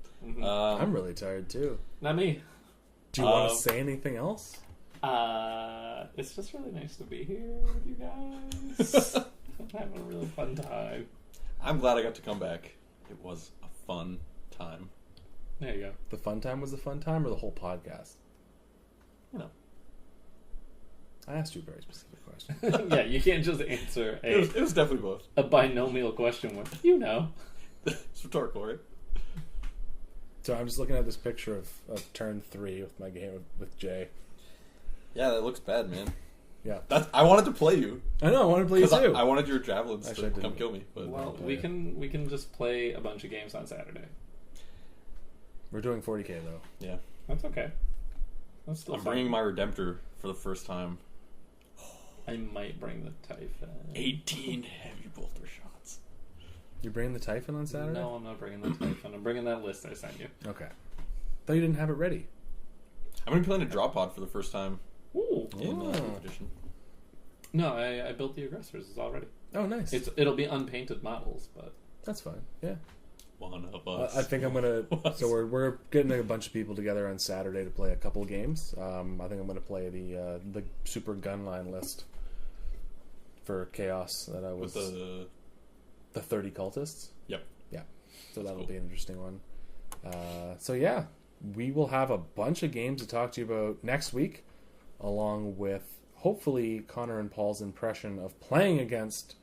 I'm really tired too. not me. Do you want to say anything else? It's just really nice to be here with you guys. I'm having a really fun time. I'm glad I got to come back. It was a fun time. There you go. The fun time was the fun time, or the whole podcast? You know. I asked you a very specific question. Yeah, you can't just answer It was definitely both. a binomial question with, you know. It's rhetorical, right? So I'm just looking at this picture of turn 3 with my game with Jay. Yeah, that looks bad, man. Yeah. I wanted to play you. I know, I want to play you 'Cause too. I wanted your javelins Actually, I to didn't. come kill me. But Well, yeah. we can just play a bunch of games on Saturday. We're doing 40k though. yeah. That's okay. That's still I'm fun. bringing my Redemptor for the first time. I might bring the Typhon. 18 heavy bolter shots. You bringing the Typhon on Saturday? No, I'm not bringing the Typhon. I'm bringing that list I sent you. Okay. Thought you didn't have it ready. I'm going to be playing a drop pod for the first time Ooh. in Oh. 8th edition. No, I built the aggressors. It's already. Oh, nice. It'll be unpainted models, but That's fine. Yeah. One of us. I think I'm gonna. So we're getting a bunch of people together on Saturday to play a couple games. I think I'm gonna play the super gunline list for Chaos that I was With the 30 cultists. Yep. Yeah. So that'll cool. be an interesting one. So yeah, we will have a bunch of games to talk to you about next week, along with hopefully Connor and Paul's impression of playing against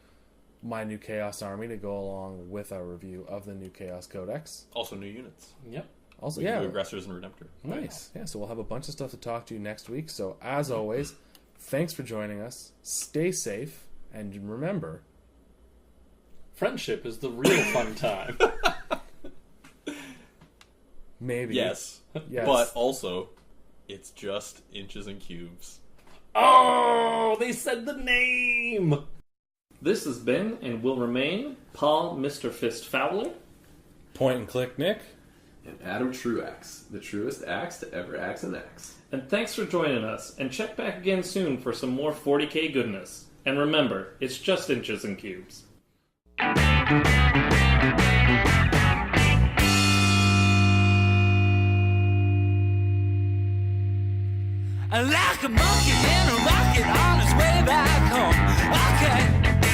my new Chaos army to go along with our review of the new Chaos Codex. Also new units. yep. Also, We can yeah, do aggressors and Redemptor. nice. Yeah, so we'll have a bunch of stuff to talk to you next week. So as always, thanks for joining us. Stay safe, and remember, Friendship is the real fun time. maybe Yes. Yes. But also, it's just inches and cubes. Oh, they said the name. This has been and will remain Paul Mr. Fist Fowler. Point and click, Nick. And Adam Truax, the truest axe to ever axe an axe. And thanks for joining us, and check back again soon for some more 40k goodness. And remember, it's just inches and cubes. Like a monkey in a rocket on his way back home. Okay.